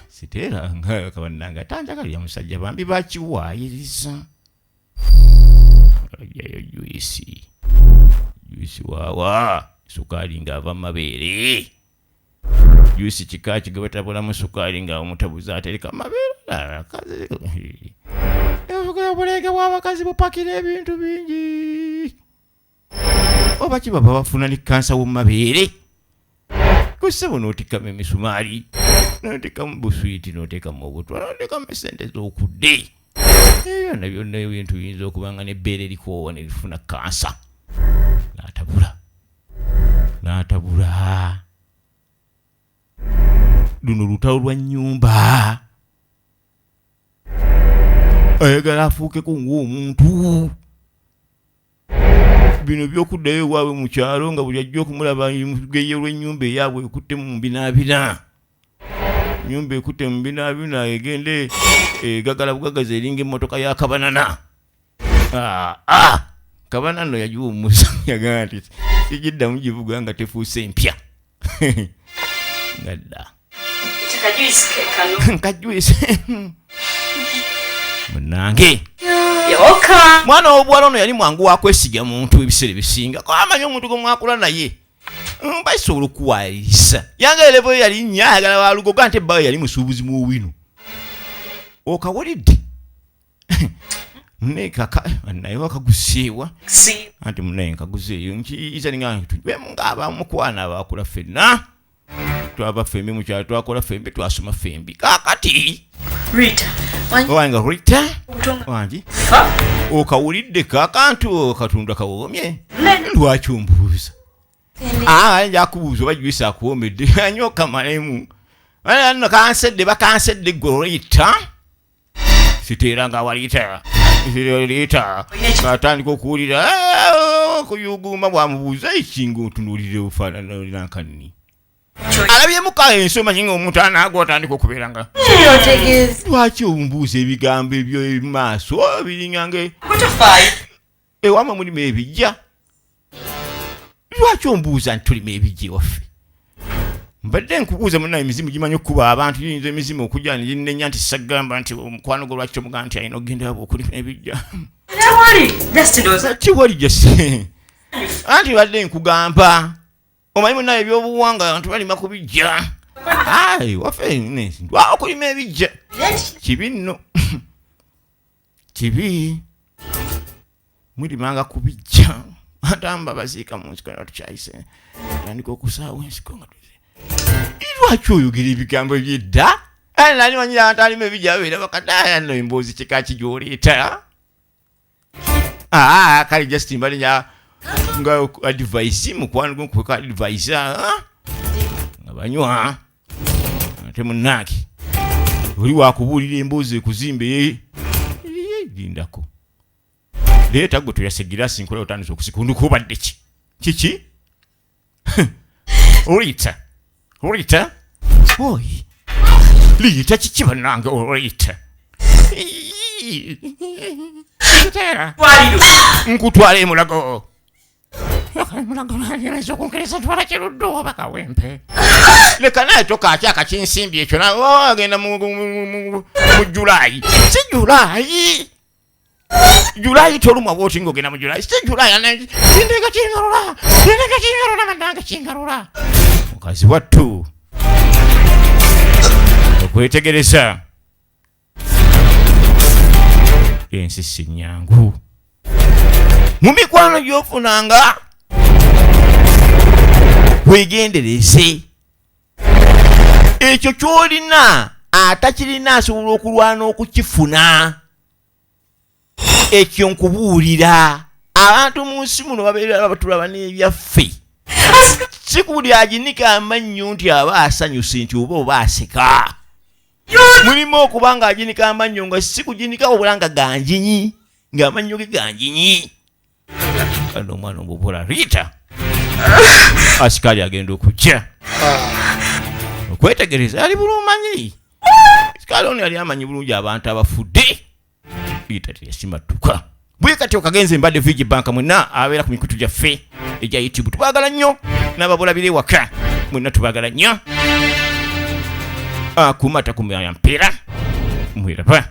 siteera nga kabananga tanjagalira musajja bambi bakiwaayiriza ajayo jwisi waawa sukaali ng'ava mu mabeere juisi kika kigabatabulamu sukaali nga omutabuza atereka mabeere obulenge bw'abakazi bupakira ebintu bingi oba kibaba bafuna ne kansa w'omu mabeere kusebo n'oteekamu emisumaali n'oteekamu buswiti n'oteekamu obutwa n'oteekamu esente z'okudde byonna byonna ebintu biyinza okuba nga n'ebbeere likoowa ne lifuna kansa n'atabula luno lutalo lwa nnyumba ayagala afuukeko ng'omuntu bino by'okuddayo ewaabwe mu kyalo nga buli ajja okumulaba geye lw'ennyumba eyaabwe ekutte mu mbinaabina ennyumba ekutte mu mbinaabina egende egagala bugagazi eringa emmotoka ya kabanana kabanano yagiwummuza yagamba nti sigiddamu givuga nga tefuuse empya ngadda nkajwisi munange yoka mwana w'obuwala ono yali mwangu wakwesiga muntu ebiseera ebisinga amanyi omuntu gwe mwakula naye bayisobola okuwayiriza yange elevo yali nnya ayagala walugoga nti ebbawe yali musuubuzi mu wino okawulidde naye wakaguseewa anti munaye nkaguzeeyo nkiyizaninga ngaabamukwana abakula ffenna twava fembi mukyalo twakola fembi twasoma fembi kakati owange Rita wangi okawulidde kakantu katunda kawoomye lwaki ombuuza njakubuuza oba jwisa akuwoomedde anyo kamalemu no kansedde bakansedde gwe Rita siteera nga walita atandika okuwulira okuyuguma bwamubuuza ekinga otunuulire ofaananankani alabyemu kale ensoma nyinga omuntu anaago atandika okubeera nga lwaki ombuuza ebigambo ebyo ebimaaso biringange ewama mulimu ebijja lwaki ombuuza nti tulimu ebijja ewaffe mbadde nkubuuza munaye emizimu gimanyi okuba abantu yinza emizimu okujja neginenya nti sagamba nti omukwano gwe lwaki tomugaa nti alina okugenda abo okulimu ebijja kiwali jase anti badde nkugamba omanyi munaye ebyobuwanga abantu balima kubijja waffe okulima ebijja kibi nno kibi mulimanga kubijja atamba baziika mu nsiko nga tukyayise atandika okusaawa ensiko nga lwaki oyogera ebigambo ebyedda nani manyi abantu alima ebijja babeera bakadaya nno emboozi kika kijooleeta kale just mbalinya nga advice mukwano gwokukweka advice nga banywa ate munaaki oli wakubuulira emboozi ekuzimbe lindako leeta gwe toyase girasi nkola otandisa okusikunduka obadde ki kiki Rita oyi liita kiki bannange Rita nkutwala emulago leka naye tokatya akakinsimbi ekyo agenda mu Julaayi si Julaayi Julai tolumwa bwoti ngogenda mu Julai. Si Julai anenge ndeka kingarula mandanga kingarula. Mukazi wattu. Okwetegereza. Ensisi nyangu. Mu mikwano gy'ofunanga weegendereze. Ekyo ky'olina atakirina asobola okulwana okukifuna. Ekyo nkubuulira abantu mu nsi muno babeera batulaba n'ebyaffe. Si buli aginika amannyo nti aba asanyuse nti oba aseka. Mulimu okuba ng'aginika amannyo nga si kuginika wabula nga ganjinyi ng'amannyo ge ganjinyi. Kano omwana omubuula Rita asikaali agenda okujja okwetegereza ali bulumanyi. Asikaali ono yali amanyi bulungi abantu abafudde. Rita teyasimatuka. Bwe kati okagenze mbadde Vigi Bank mwenna abeera ku mikutu gyaffe egya YouTube tubagala nnyo n'ababulabire waka mwenna tubagala nnyo. Kumata kumya mpira mwiraba.